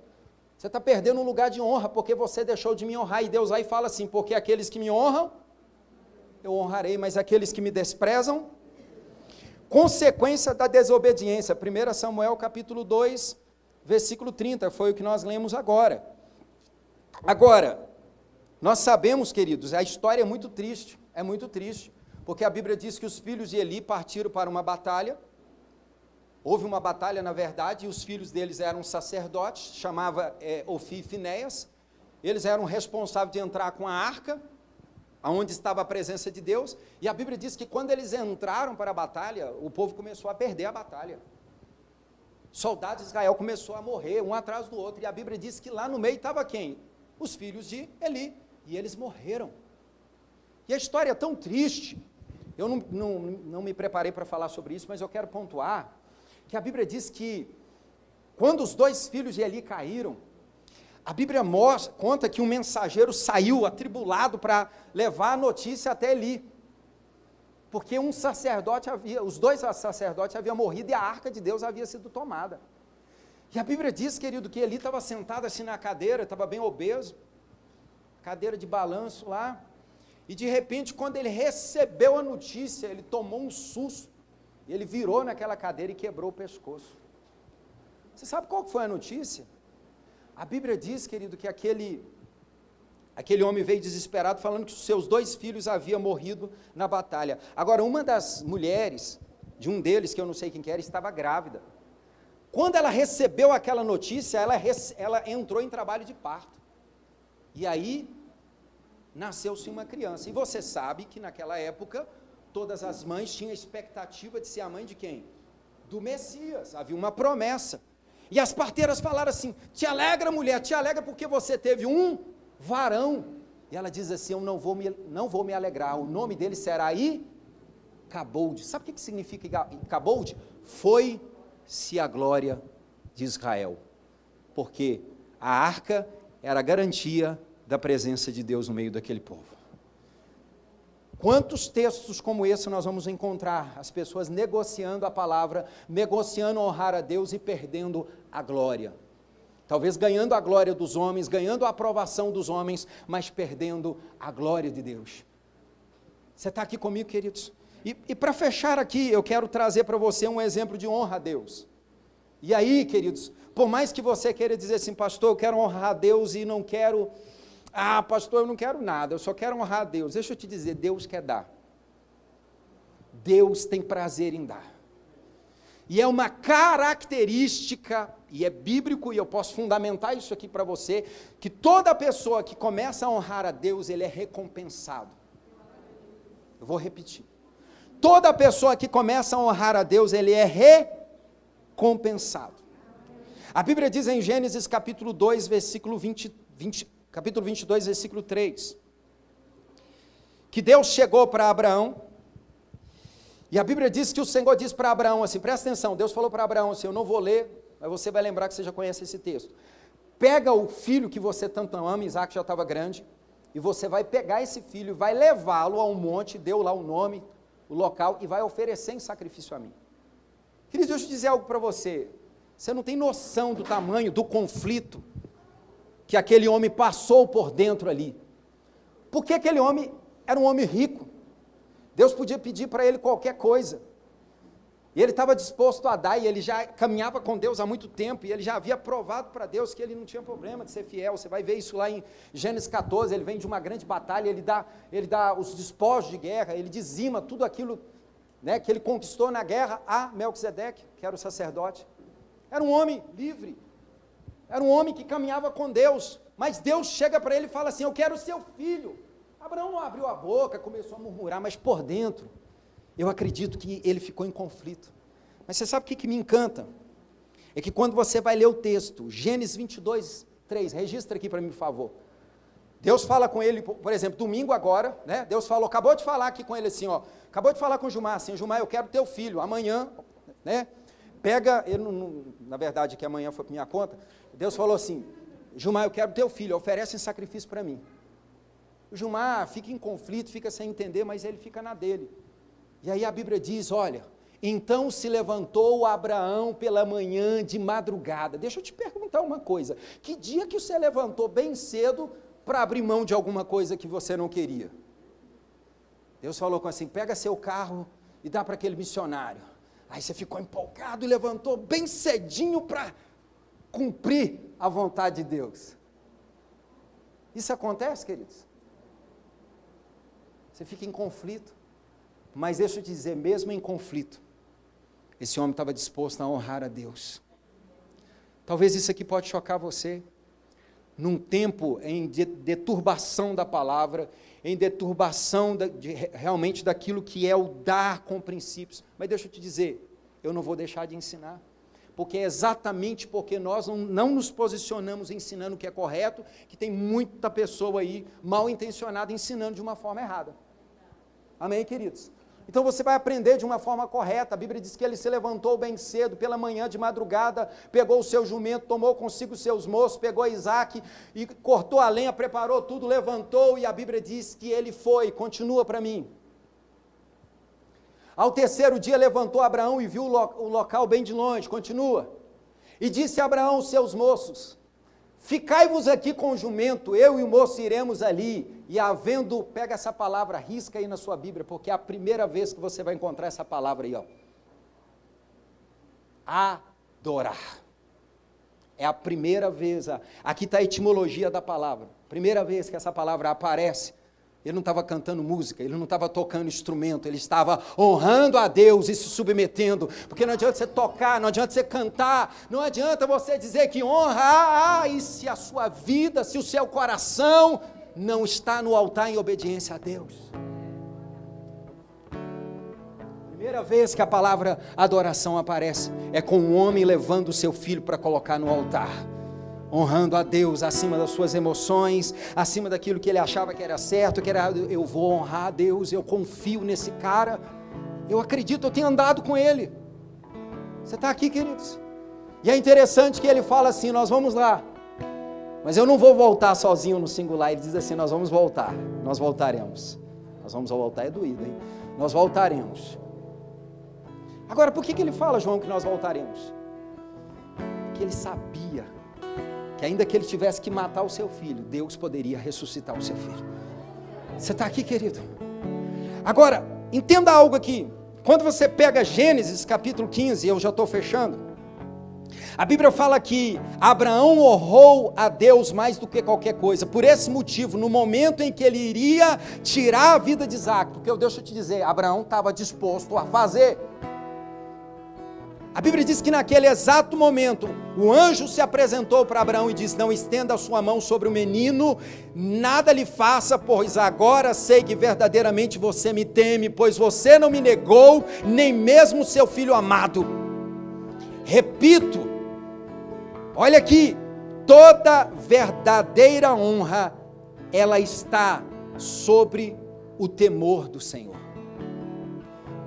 Speaker 2: você está perdendo um lugar de honra, porque você deixou de me honrar, e Deus aí fala assim, porque aqueles que me honram, eu honrarei, mas aqueles que me desprezam, consequência da desobediência, 1 Samuel capítulo 2, versículo 30, foi o que nós lemos agora. Agora, nós sabemos, queridos, a história é muito triste, porque a Bíblia diz que os filhos de Eli partiram para uma batalha, houve uma batalha na verdade, e os filhos deles eram sacerdotes, chamava Ofni e Finéias, eles eram responsáveis de entrar com a arca, aonde estava a presença de Deus, e a Bíblia diz que quando eles entraram para a batalha, o povo começou a perder a batalha, soldados de Israel começou a morrer, um atrás do outro, e a Bíblia diz que lá no meio estava quem? Os filhos de Eli, e eles morreram. E a história é tão triste, eu não me preparei para falar sobre isso, mas eu quero pontuar, que a Bíblia diz que, quando os 2 filhos de Eli caíram, a Bíblia conta que um mensageiro saiu atribulado para levar a notícia até Eli, porque os 2 sacerdotes haviam morrido e a arca de Deus havia sido tomada. E a Bíblia diz, querido, que Eli estava sentado assim na cadeira, estava bem obeso, cadeira de balanço lá, e de repente, quando ele recebeu a notícia, ele tomou um susto, e ele virou naquela cadeira e quebrou o pescoço. Você sabe qual foi a notícia? A Bíblia diz, querido, que aquele homem veio desesperado, falando que os seus 2 filhos haviam morrido na batalha. Agora, uma das mulheres, de um deles, que eu não sei quem que era, estava grávida. Quando ela recebeu aquela notícia, ela entrou em trabalho de parto. E aí, nasceu-se uma criança. E você sabe que naquela época, todas as mães tinham a expectativa de ser a mãe de quem? Do Messias. Havia uma promessa. E as parteiras falaram assim, te alegra mulher, te alegra porque você teve um varão. E ela diz assim, eu não vou me alegrar, o nome dele será Icabold. Sabe o que significa Icabold? Foi-se a glória de Israel. Porque a arca era a garantia da presença de Deus no meio daquele povo. Quantos textos como esse nós vamos encontrar? As pessoas negociando a palavra, negociando honrar a Deus e perdendo a glória. Talvez ganhando a glória dos homens, ganhando a aprovação dos homens, mas perdendo a glória de Deus. Você está aqui comigo, queridos? E para fechar aqui, eu quero trazer para você um exemplo de honra a Deus. E aí, queridos, por mais que você queira dizer assim, pastor, eu quero honrar a Deus e não quero... pastor, eu não quero nada, eu só quero honrar a Deus. Deixa eu te dizer, Deus quer dar. Deus tem prazer em dar. E é uma característica, e é bíblico, e eu posso fundamentar isso aqui para você, que toda pessoa que começa a honrar a Deus, ele é recompensado. Eu vou repetir. Toda pessoa que começa a honrar a Deus, ele é recompensado. A Bíblia diz em Gênesis capítulo 2, capítulo 22, versículo 3, que Deus chegou para Abraão, e a Bíblia diz que o Senhor disse para Abraão assim, presta atenção, Deus falou para Abraão assim, eu não vou ler, mas você vai lembrar que você já conhece esse texto. Pega o filho que você tanto ama, Isaac já estava grande, e você vai pegar esse filho e vai levá-lo a um monte, deu lá o nome, o local, e vai oferecer em sacrifício a mim. Querido, deixa eu dizer algo para você, você não tem noção do tamanho do conflito que aquele homem passou por dentro ali. Porque aquele homem era um homem rico, Deus podia pedir para ele qualquer coisa, e ele estava disposto a dar, e ele já caminhava com Deus há muito tempo, e ele já havia provado para Deus que ele não tinha problema de ser fiel. Você vai ver isso lá em Gênesis 14, ele vem de uma grande batalha, ele dá os despojos de guerra, ele dizima tudo aquilo, né, que ele conquistou na guerra a Melquisedeque, que era o sacerdote. Era um homem livre, era um homem que caminhava com Deus, mas Deus chega para ele e fala assim, eu quero seu filho. Abraão não abriu a boca, começou a murmurar, mas por dentro, eu acredito que ele ficou em conflito. Mas você sabe o que me encanta? É que quando você vai ler o texto, Gênesis 22, 3, registra aqui para mim, por favor. Deus fala com ele, por exemplo, domingo agora, né? Deus falou, acabou de falar aqui com ele assim, ó, acabou de falar com o Gilmar assim, Gilmar, eu quero teu filho, amanhã, né? Pega, ele na verdade que amanhã foi por minha conta, Deus falou assim, Gilmar, eu quero teu filho, oferece em sacrifício para mim. O Gilmar fica em conflito, fica sem entender, mas ele fica na dele. E aí a Bíblia diz, olha, então se levantou Abraão pela manhã de madrugada. Deixa eu te perguntar uma coisa, que dia que você levantou bem cedo para abrir mão de alguma coisa que você não queria? Deus falou assim, pega seu carro e dá para aquele missionário. Aí você ficou empolgado e levantou bem cedinho para cumprir a vontade de Deus. Isso acontece, queridos? Você fica em conflito, mas deixa eu te dizer, mesmo em conflito, esse homem estava disposto a honrar a Deus. Talvez isso aqui pode chocar você, num tempo em deturbação da palavra, em deturbação realmente daquilo que é o dar com princípios, mas deixa eu te dizer, eu não vou deixar de ensinar, porque é exatamente porque nós não nos posicionamos ensinando o que é correto, que tem muita pessoa aí mal intencionada ensinando de uma forma errada. Amém, queridos? Então você vai aprender de uma forma correta. A Bíblia diz que ele se levantou bem cedo, pela manhã de madrugada, pegou o seu jumento, tomou consigo os seus moços, pegou Isaac e cortou a lenha, preparou tudo, levantou, e a Bíblia diz que ele foi, continua para mim. Ao terceiro dia levantou Abraão e viu o local bem de longe, continua. E disse a Abraão aos seus moços, ficai-vos aqui com o jumento, eu e o moço iremos ali, e havendo, pega essa palavra, risca aí na sua Bíblia, porque é a primeira vez que você vai encontrar essa palavra aí, ó. Adorar. É a primeira vez, aqui está a etimologia da palavra, primeira vez que essa palavra aparece. Ele não estava cantando música, ele não estava tocando instrumento, ele estava honrando a Deus e se submetendo, porque não adianta você tocar, não adianta você cantar, não adianta você dizer que honra, e se a sua vida, se o seu coração não está no altar em obediência a Deus. Primeira vez que a palavra adoração aparece, é com um homem levando o seu filho para colocar no altar, honrando a Deus acima das suas emoções, acima daquilo que ele achava que era certo, que era, eu vou honrar a Deus, eu confio nesse cara, eu acredito, eu tenho andado com ele. Você está aqui, queridos? E é interessante que ele fala assim, nós vamos lá, mas eu não vou voltar sozinho no singular, ele diz assim, nós vamos voltar, nós voltaremos. Nós vamos voltar, é doído, hein? Nós voltaremos. Agora, por que ele fala, João, que nós voltaremos? Porque ele sabia que ainda que ele tivesse que matar o seu filho, Deus poderia ressuscitar o seu filho. Você está aqui, querido? Agora, entenda algo aqui, quando você pega Gênesis capítulo 15, eu já estou fechando, a Bíblia fala que Abraão honrou a Deus mais do que qualquer coisa, por esse motivo, no momento em que ele iria tirar a vida de Isaac, porque deixa eu te dizer, Abraão estava disposto a fazer. A Bíblia diz que naquele exato momento, o anjo se apresentou para Abraão e disse, não estenda a sua mão sobre o menino, nada lhe faça, pois agora sei que verdadeiramente você me teme, pois você não me negou, nem mesmo seu filho amado. Repito, olha aqui, toda verdadeira honra, ela está sobre o temor do Senhor.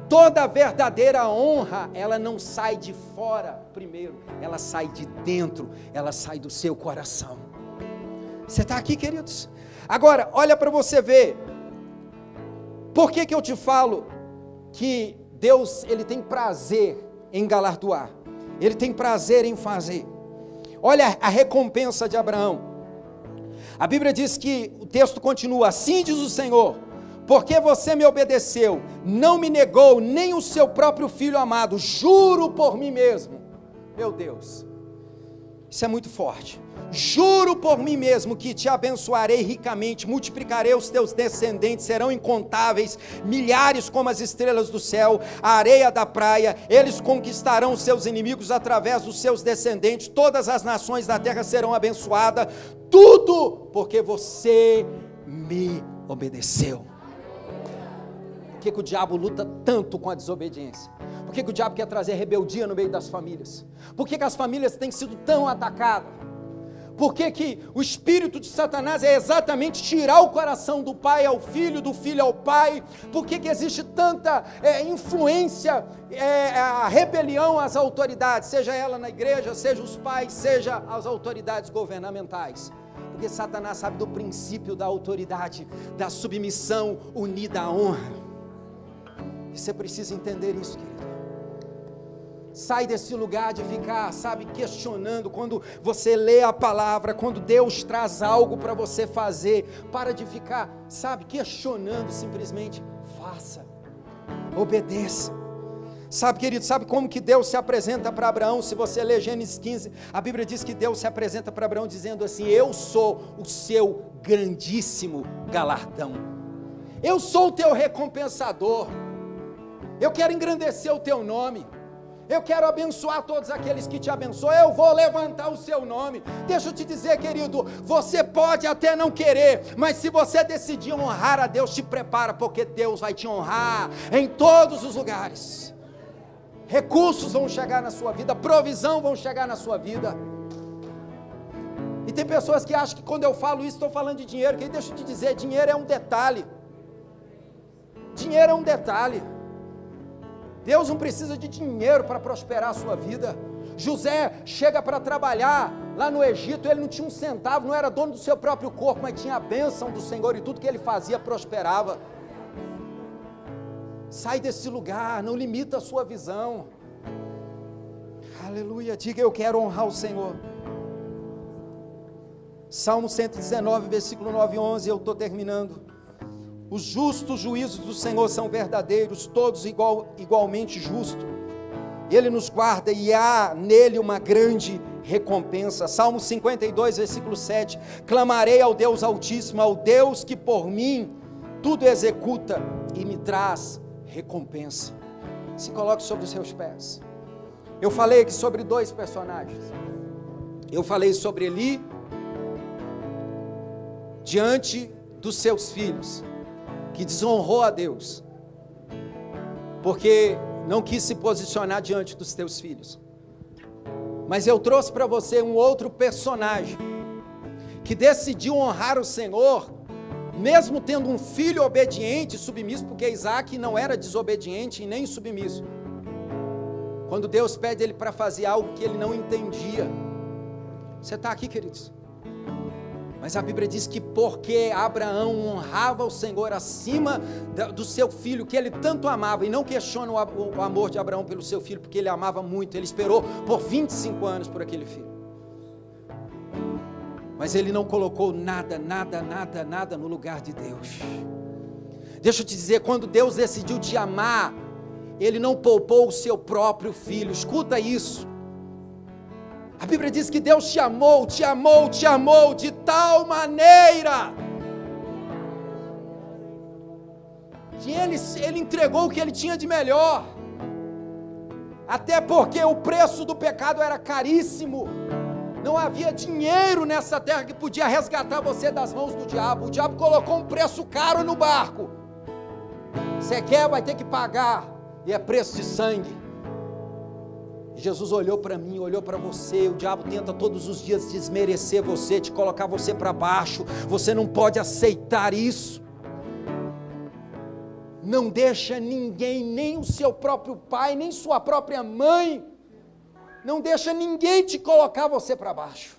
Speaker 2: Toda verdadeira honra, ela não sai de fora primeiro, ela sai de dentro, ela sai do seu coração. Você está aqui, queridos? Agora, olha para você ver, por que eu te falo que Deus, Ele tem prazer em galardoar, Ele tem prazer em fazer. Olha a recompensa de Abraão. A Bíblia diz que, o texto continua, assim diz o Senhor, porque você me obedeceu, não me negou nem o seu próprio filho amado, juro por mim mesmo. Meu Deus, isso é muito forte. Juro por mim mesmo que te abençoarei ricamente, multiplicarei os teus descendentes, serão incontáveis, milhares como as estrelas do céu, a areia da praia, eles conquistarão os seus inimigos através dos seus descendentes, todas as nações da terra serão abençoadas, tudo porque você me obedeceu. Por que o diabo luta tanto com a desobediência? Por que o diabo quer trazer rebeldia no meio das famílias? Por que as famílias têm sido tão atacadas? Por que o espírito de Satanás é exatamente tirar o coração do pai ao filho, do filho ao pai? Por que existe tanta influência, a rebelião às autoridades, seja ela na igreja, seja os pais, seja as autoridades governamentais? Porque Satanás sabe do princípio da autoridade, da submissão unida à honra. Você precisa entender isso, querido. Sai desse lugar de ficar, questionando. Quando você lê a palavra, quando Deus traz algo para você fazer, para de ficar, questionando, simplesmente faça, obedeça. Querido, sabe como que Deus se apresenta para Abraão? Se você ler Gênesis 15, a Bíblia diz que Deus se apresenta para Abraão dizendo assim: eu sou o seu grandíssimo galardão, eu sou o teu recompensador, eu quero engrandecer o teu nome, eu quero abençoar todos aqueles que te abençoam, eu vou levantar o seu nome. Deixa eu te dizer, querido, você pode até não querer, mas se você decidir honrar a Deus, te prepara, porque Deus vai te honrar em todos os lugares. Recursos vão chegar na sua vida, provisão vão chegar na sua vida. E tem pessoas que acham que quando eu falo isso, estou falando de dinheiro, que deixa eu te dizer, dinheiro é um detalhe. Dinheiro é um detalhe. Deus não precisa de dinheiro para prosperar a sua vida. José chega para trabalhar lá no Egito, ele não tinha um centavo, não era dono do seu próprio corpo, mas tinha a bênção do Senhor e tudo que ele fazia prosperava. Sai desse lugar, não limita a sua visão. Aleluia, diga: eu quero honrar o Senhor. Salmo 119, versículo 9 e 11, eu estou terminando. Os justos juízos do Senhor são verdadeiros, todos igualmente justos. Ele nos guarda e há nele uma grande recompensa. Salmo 52, versículo 7. Clamarei ao Deus Altíssimo, ao Deus que por mim tudo executa e me traz recompensa. Se coloque sobre os seus pés. Eu falei aqui sobre dois personagens. Eu falei sobre Eli diante dos seus filhos, que desonrou a Deus, porque não quis se posicionar diante dos teus filhos. Mas eu trouxe para você um outro personagem, que decidiu honrar o Senhor, mesmo tendo um filho obediente e submisso, porque Isaac não era desobediente e nem submisso. Quando Deus pede ele para fazer algo que ele não entendia. Você está aqui, queridos? Mas a Bíblia diz que porque Abraão honrava o Senhor acima do seu filho, que ele tanto amava, e não questiona o amor de Abraão pelo seu filho, porque ele amava muito, ele esperou por 25 anos por aquele filho. Mas ele não colocou nada no lugar de Deus. Deixa eu te dizer, quando Deus decidiu te amar, Ele não poupou o seu próprio filho. Escuta isso. A Bíblia diz que Deus te amou de tal maneira que Ele entregou o que Ele tinha de melhor, até porque o preço do pecado era caríssimo. Não havia dinheiro nessa terra que podia resgatar você das mãos do diabo. O diabo colocou um preço caro no barco. Você quer, vai ter que pagar, e é preço de sangue. Jesus olhou para mim, olhou para você. O diabo tenta todos os dias desmerecer você, te colocar você para baixo. Você não pode aceitar isso. Não deixa ninguém, nem o seu próprio pai, nem sua própria mãe, não deixa ninguém te colocar você para baixo.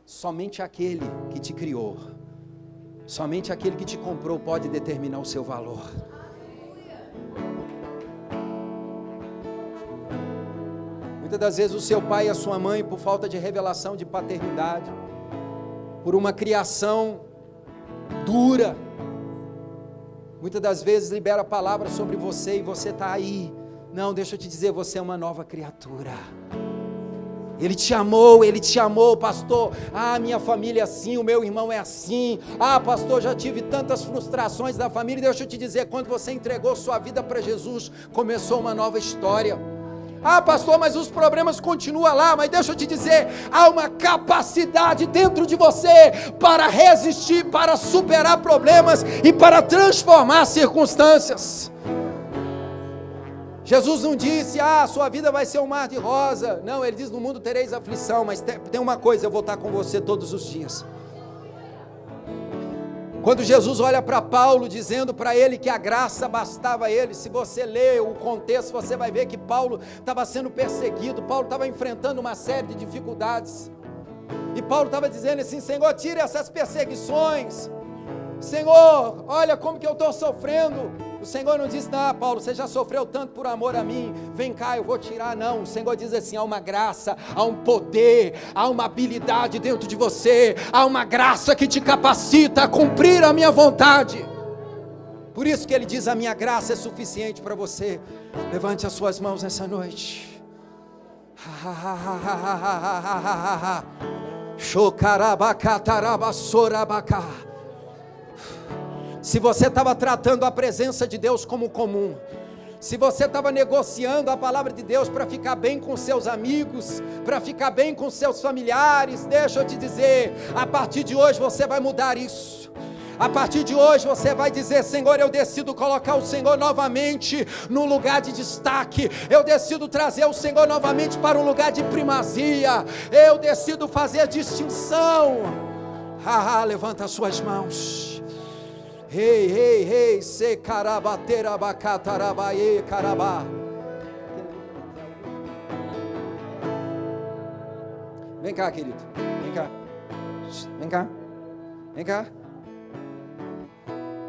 Speaker 2: Somente aquele que te criou, somente aquele que te comprou pode determinar o seu valor. Muitas das vezes o seu pai e a sua mãe, por falta de revelação de paternidade, por uma criação dura, muitas das vezes libera palavras sobre você e você está aí. Não, deixa eu te dizer, você é uma nova criatura. Ele te amou, pastor. Ah, minha família é assim, o meu irmão é assim. Ah, pastor, já tive tantas frustrações da família. Deixa eu te dizer, quando você entregou sua vida para Jesus, começou uma nova história. Ah, pastor, mas os problemas continuam lá. Mas deixa eu te dizer, há uma capacidade dentro de você para resistir, para superar problemas e para transformar circunstâncias. Jesus não disse, sua vida vai ser um mar de rosa. Não, ele diz, no mundo tereis aflição, mas tem uma coisa, eu vou estar com você todos os dias. Quando Jesus olha para Paulo, dizendo para ele que a graça bastava a ele, se você ler o contexto, você vai ver que Paulo estava sendo perseguido, Paulo estava enfrentando uma série de dificuldades, e Paulo estava dizendo assim, Senhor, tire essas perseguições, Senhor, olha como que eu estou sofrendo. O Senhor não disse, não, Paulo, você já sofreu tanto por amor a mim, vem cá, eu vou tirar. Não, o Senhor diz assim, há uma graça, há um poder, há uma habilidade dentro de você, há uma graça que te capacita a cumprir a minha vontade. Por isso que ele diz, a minha graça é suficiente para você. Levante as suas mãos nessa noite. Shokarabakatarabassorabaka. Se você estava tratando a presença de Deus como comum, se você estava negociando a palavra de Deus para ficar bem com seus amigos, para ficar bem com seus familiares, deixa eu te dizer, a partir de hoje você vai mudar isso. A partir de hoje você vai dizer, Senhor, eu decido colocar o Senhor novamente no lugar de destaque, eu decido trazer o Senhor novamente para um lugar de primazia, eu decido fazer distinção. Levanta as suas mãos. Rei, se carabaterabacatarabaiê, carabá. Vem cá, querido, vem cá, vem cá, vem cá.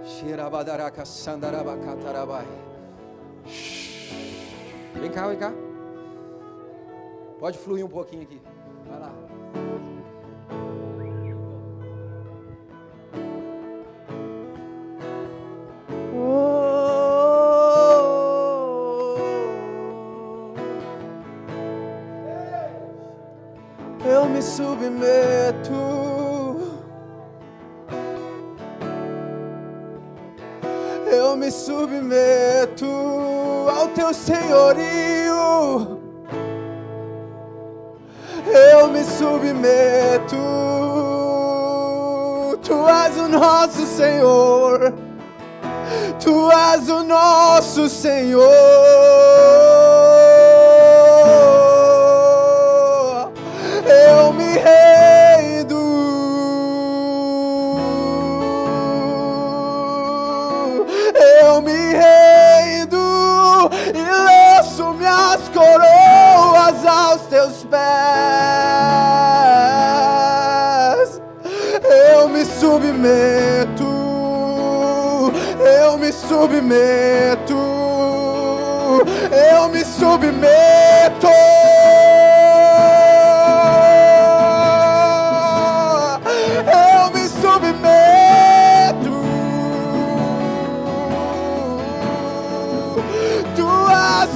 Speaker 2: Xirabadaraca sandarabacatarabai. Vem cá, vem cá. Pode fluir um pouquinho aqui, vai lá.
Speaker 3: Eu me submeto, eu me submeto ao teu senhorio, eu me submeto, tu és o nosso Senhor, tu és o nosso Senhor. Eu me rendo, eu me rendo e lanço minhas coroas aos teus pés. Eu me submeto, eu me submeto, eu me submeto.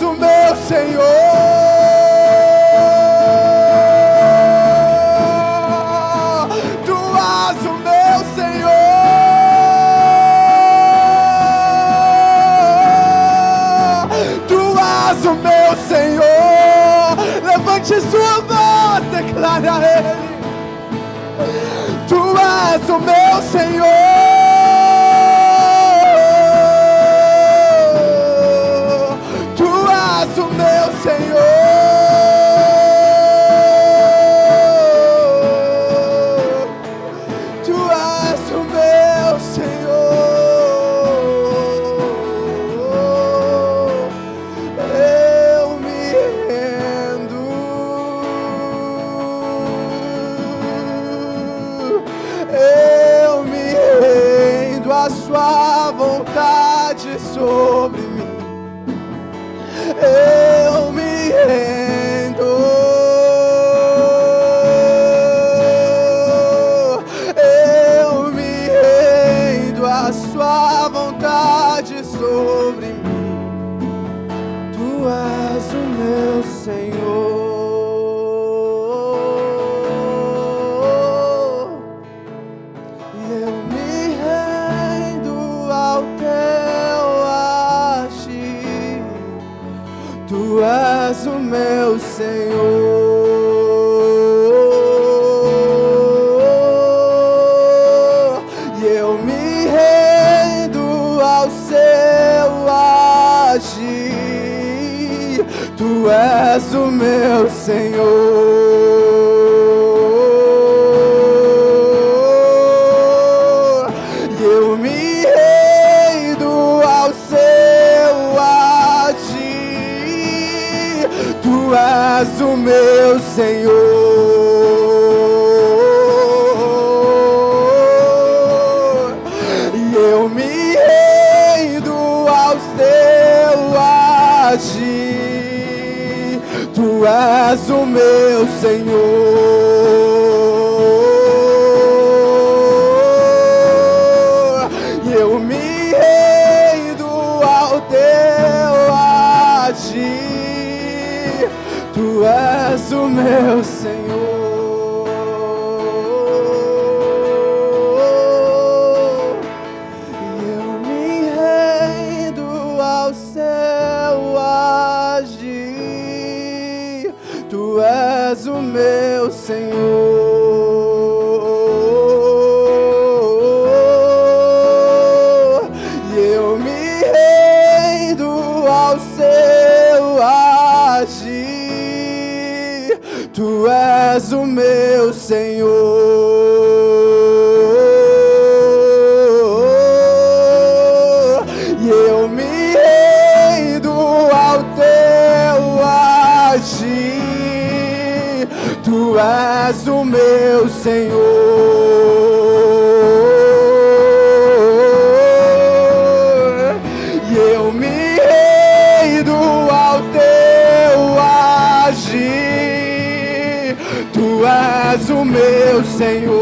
Speaker 3: O meu Senhor, tu és o meu Senhor, tu és o meu Senhor. Levante sua voz, declare a Ele, tu és o meu Senhor. O meu Senhor, tu és o meu Senhor. a sua vontade sobre mim. Eu me rendo, eu me rendo a sua vontade sobre mim. Tu és o meu Senhor. Eu me rendo ao teu agir. Tu és o meu Senhor. E eu me rendo ao seu agir. Tu és o meu Senhor. E eu me rendo ao seu agir. Tu és o meu Senhor. E eu me rendo ao seu agir. Tu és o meu Senhor. E eu me rendo ao teu agir. Tu és o meu Senhor. E eu me rendo ao seu agir. Tu és o meu Senhor. E eu me rendo ao seu agir. Tu és o meu Senhor. E eu me rendo ao teu agir. Tu és o meu Senhor. E eu me rendo ao teu agir. Tu és o meu Senhor.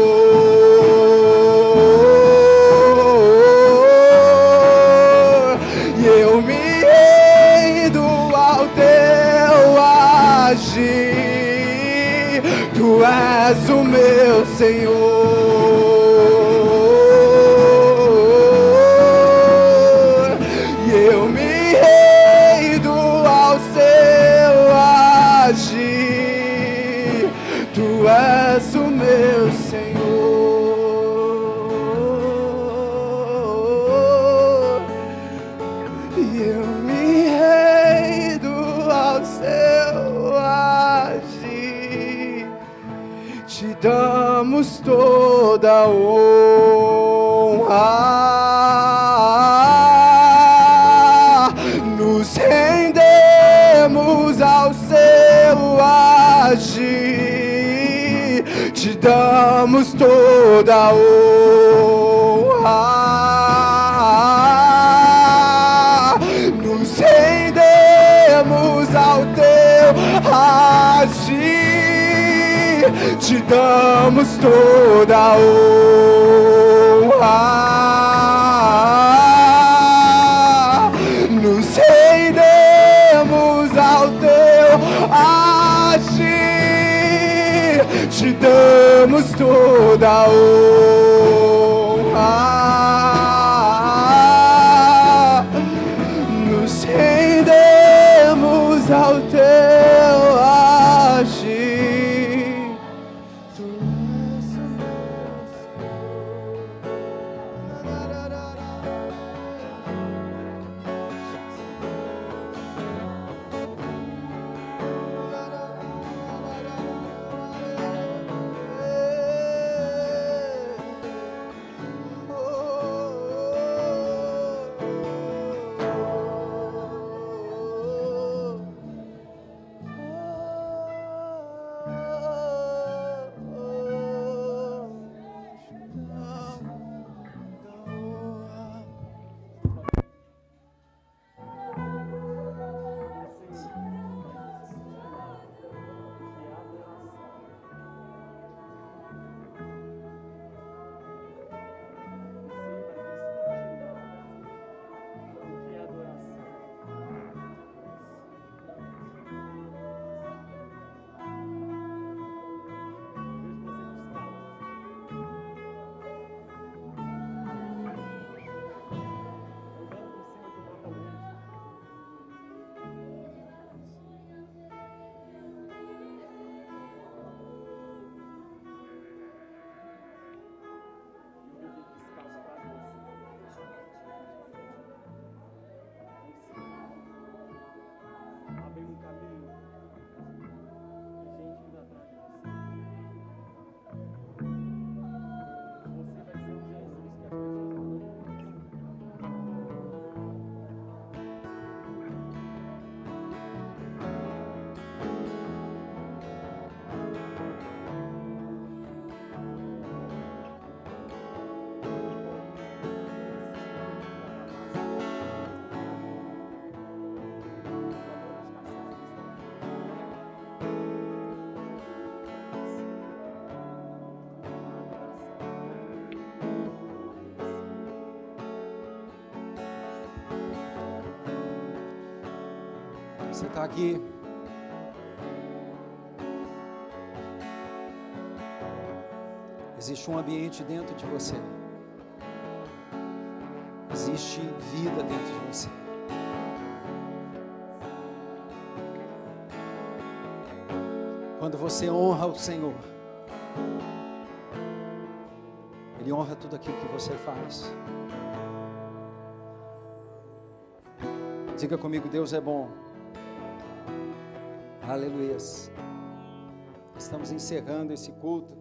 Speaker 3: E eu me rendo ao teu agir. Tu és o meu Senhor. E eu me rendo ao seu agir. Tu és o meu Senhor. E eu me rendo ao seu agir. Te damos toda a honra. Nos rendemos ao seu agir. Te damos toda a honra. Nos rendemos ao teu agir. Te damos toda a honra. Nos rendemos ao teu agir. Te damos toda a honra. Nos rendemos ao teu agir. Tu és o meu Senhor.
Speaker 2: Você está aqui. Existe um ambiente dentro de você. Existe vida dentro de você. Quando você honra o Senhor, Ele honra tudo aquilo que você faz. Diga comigo, Deus é bom. Aleluia. Estamos encerrando esse culto.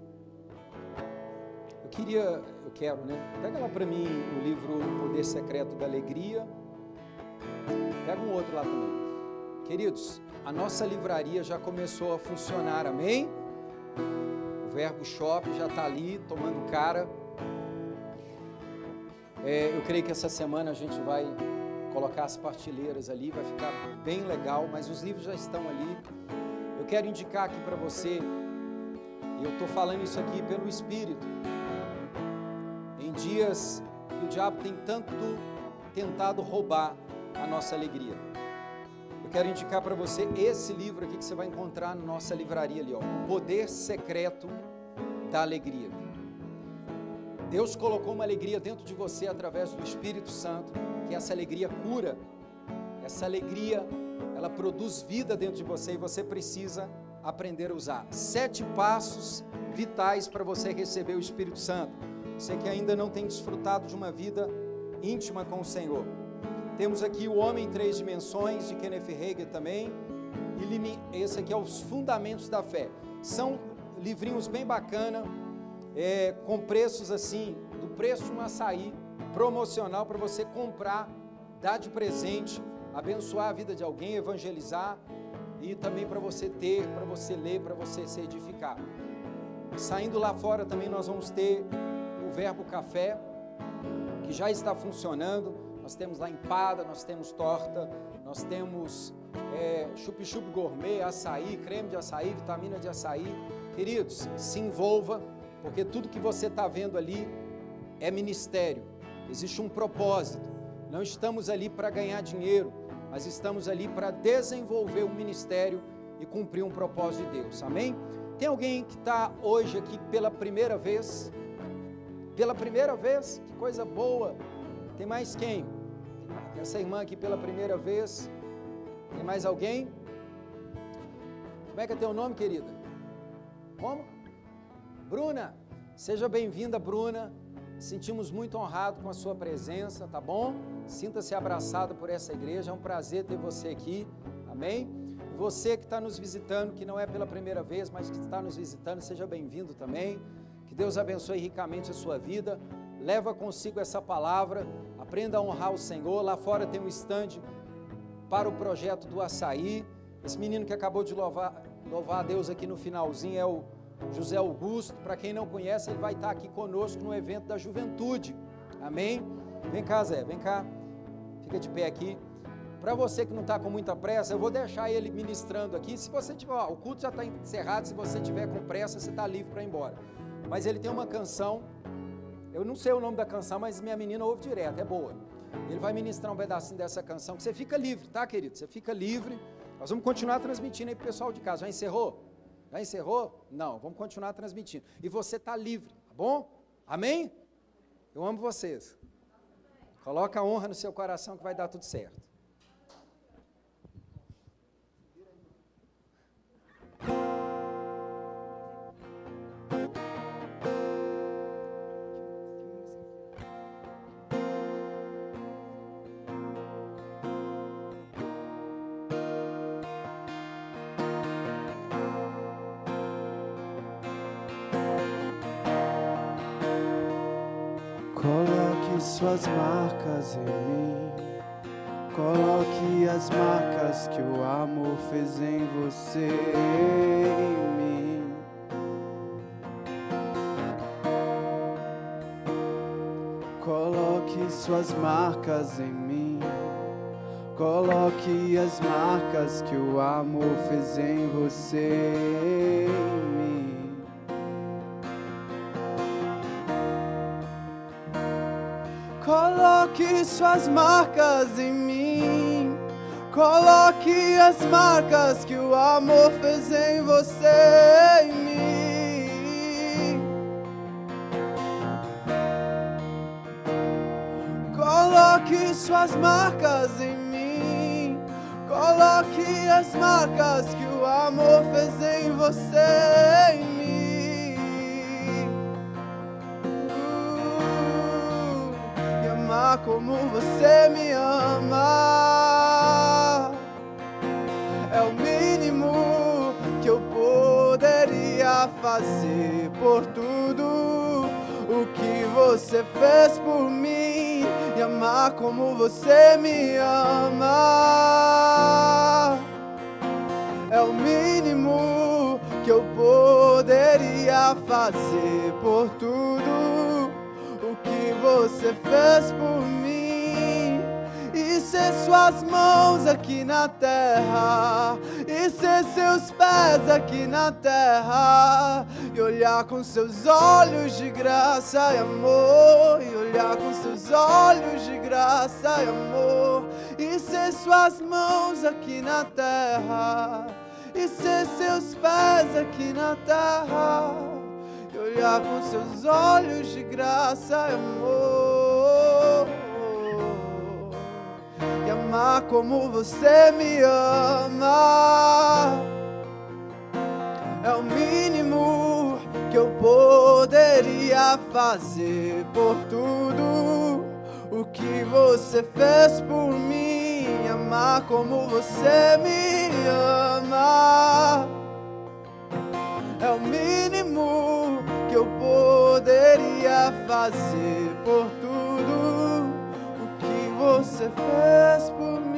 Speaker 2: Eu quero, né? Pega lá para mim o livro O Poder Secreto da Alegria. Pega um outro lá também. Queridos, a nossa livraria já começou a funcionar, amém? O Verbo Shop já está ali, tomando cara. Eu creio que essa semana a gente vai colocar as partilheiras ali, vai ficar bem legal, mas os livros já estão ali. Eu quero indicar aqui para você, e eu estou falando isso aqui pelo Espírito, em dias que o diabo tem tanto tentado roubar a nossa alegria. Eu quero indicar para você esse livro aqui que você vai encontrar na nossa livraria ali, ó, O Poder Secreto da Alegria. Deus colocou uma alegria dentro de você através do Espírito Santo, que essa alegria cura, essa alegria, ela produz vida dentro de você e você precisa aprender a usar. 7 passos vitais para você receber o Espírito Santo. Você que ainda não tem desfrutado de uma vida íntima com o Senhor. Temos aqui o Homem em 3 Dimensões, de Kenneth Hagin também, e esse aqui é Os Fundamentos da Fé. São livrinhos bem bacana, com preços assim, do preço de um açaí, promocional para você comprar, dar de presente, abençoar a vida de alguém, evangelizar e também para você ter, para você ler, para você se edificar. Saindo lá fora também nós vamos ter o Verbo Café, que já está funcionando. Nós temos lá empada, nós temos torta, nós temos chup-chup gourmet, açaí, creme de açaí, vitamina de açaí. Queridos, se envolva, porque tudo que você está vendo ali é ministério. Existe um propósito. Não estamos ali para ganhar dinheiro, mas estamos ali para desenvolver um ministério e cumprir um propósito de Deus. Amém? Tem alguém que está hoje aqui pela primeira vez? Pela primeira vez? Que coisa boa! Tem mais quem? Essa irmã aqui pela primeira vez. Tem mais alguém? Como é que é teu nome, querida? Como? Bruna. Seja bem-vinda, Bruna. Sentimos muito honrados com a sua presença, tá bom? Sinta-se abraçado por essa igreja, é um prazer ter você aqui, amém? Você que está nos visitando, que não é pela primeira vez, mas que está nos visitando, seja bem-vindo também. Que Deus abençoe ricamente a sua vida. Leva consigo essa palavra, aprenda a honrar o Senhor. Lá fora tem um stand para o projeto do açaí. Esse menino que acabou de louvar a Deus aqui no finalzinho é o José Augusto. Para quem não conhece, ele vai estar aqui conosco no evento da juventude, amém? Vem cá, Zé, vem cá, fica de pé aqui. Para você que não está com muita pressa, eu vou deixar ele ministrando aqui. Se você tiver, o culto já está encerrado, se você tiver com pressa, você está livre para ir embora. Mas ele tem uma canção, eu não sei o nome da canção, mas minha menina ouve direto, é boa. Ele vai ministrar um pedacinho dessa canção, que você fica livre, tá, querido? Você fica livre. Nós vamos continuar transmitindo aí para o pessoal de casa. Já encerrou? Já encerrou? Não, vamos continuar transmitindo. E você está livre, tá bom? Amém? Eu amo vocês. Coloca a honra no seu coração que vai dar tudo certo.
Speaker 3: Coloque suas marcas em mim. Coloque as marcas que o amor fez em você, em mim. Coloque suas marcas em mim. Coloque as marcas que o amor fez em você, em mim. Coloque suas marcas em mim. Coloque as marcas que o amor fez em você, em mim. Coloque suas marcas em mim. Coloque as marcas que o amor fez em você, em mim. E amar como você me ama é o mínimo que eu poderia fazer por tudo o que você fez por mim. E amar como você me ama é o mínimo que eu poderia fazer por tudo o que você fez por mim. E ser suas mãos aqui na terra, e ser seus pés aqui na terra, e olhar com seus olhos de graça e amor, e olhar com seus olhos de graça e amor, e ser suas mãos aqui na terra, e ser seus pés aqui na terra, e olhar com seus olhos de graça e amor. E amar como você me ama é o mínimo que eu poderia fazer por tudo o que você fez por mim. Amar como você me ama é o mínimo que eu poderia fazer por tudo você fez por mim.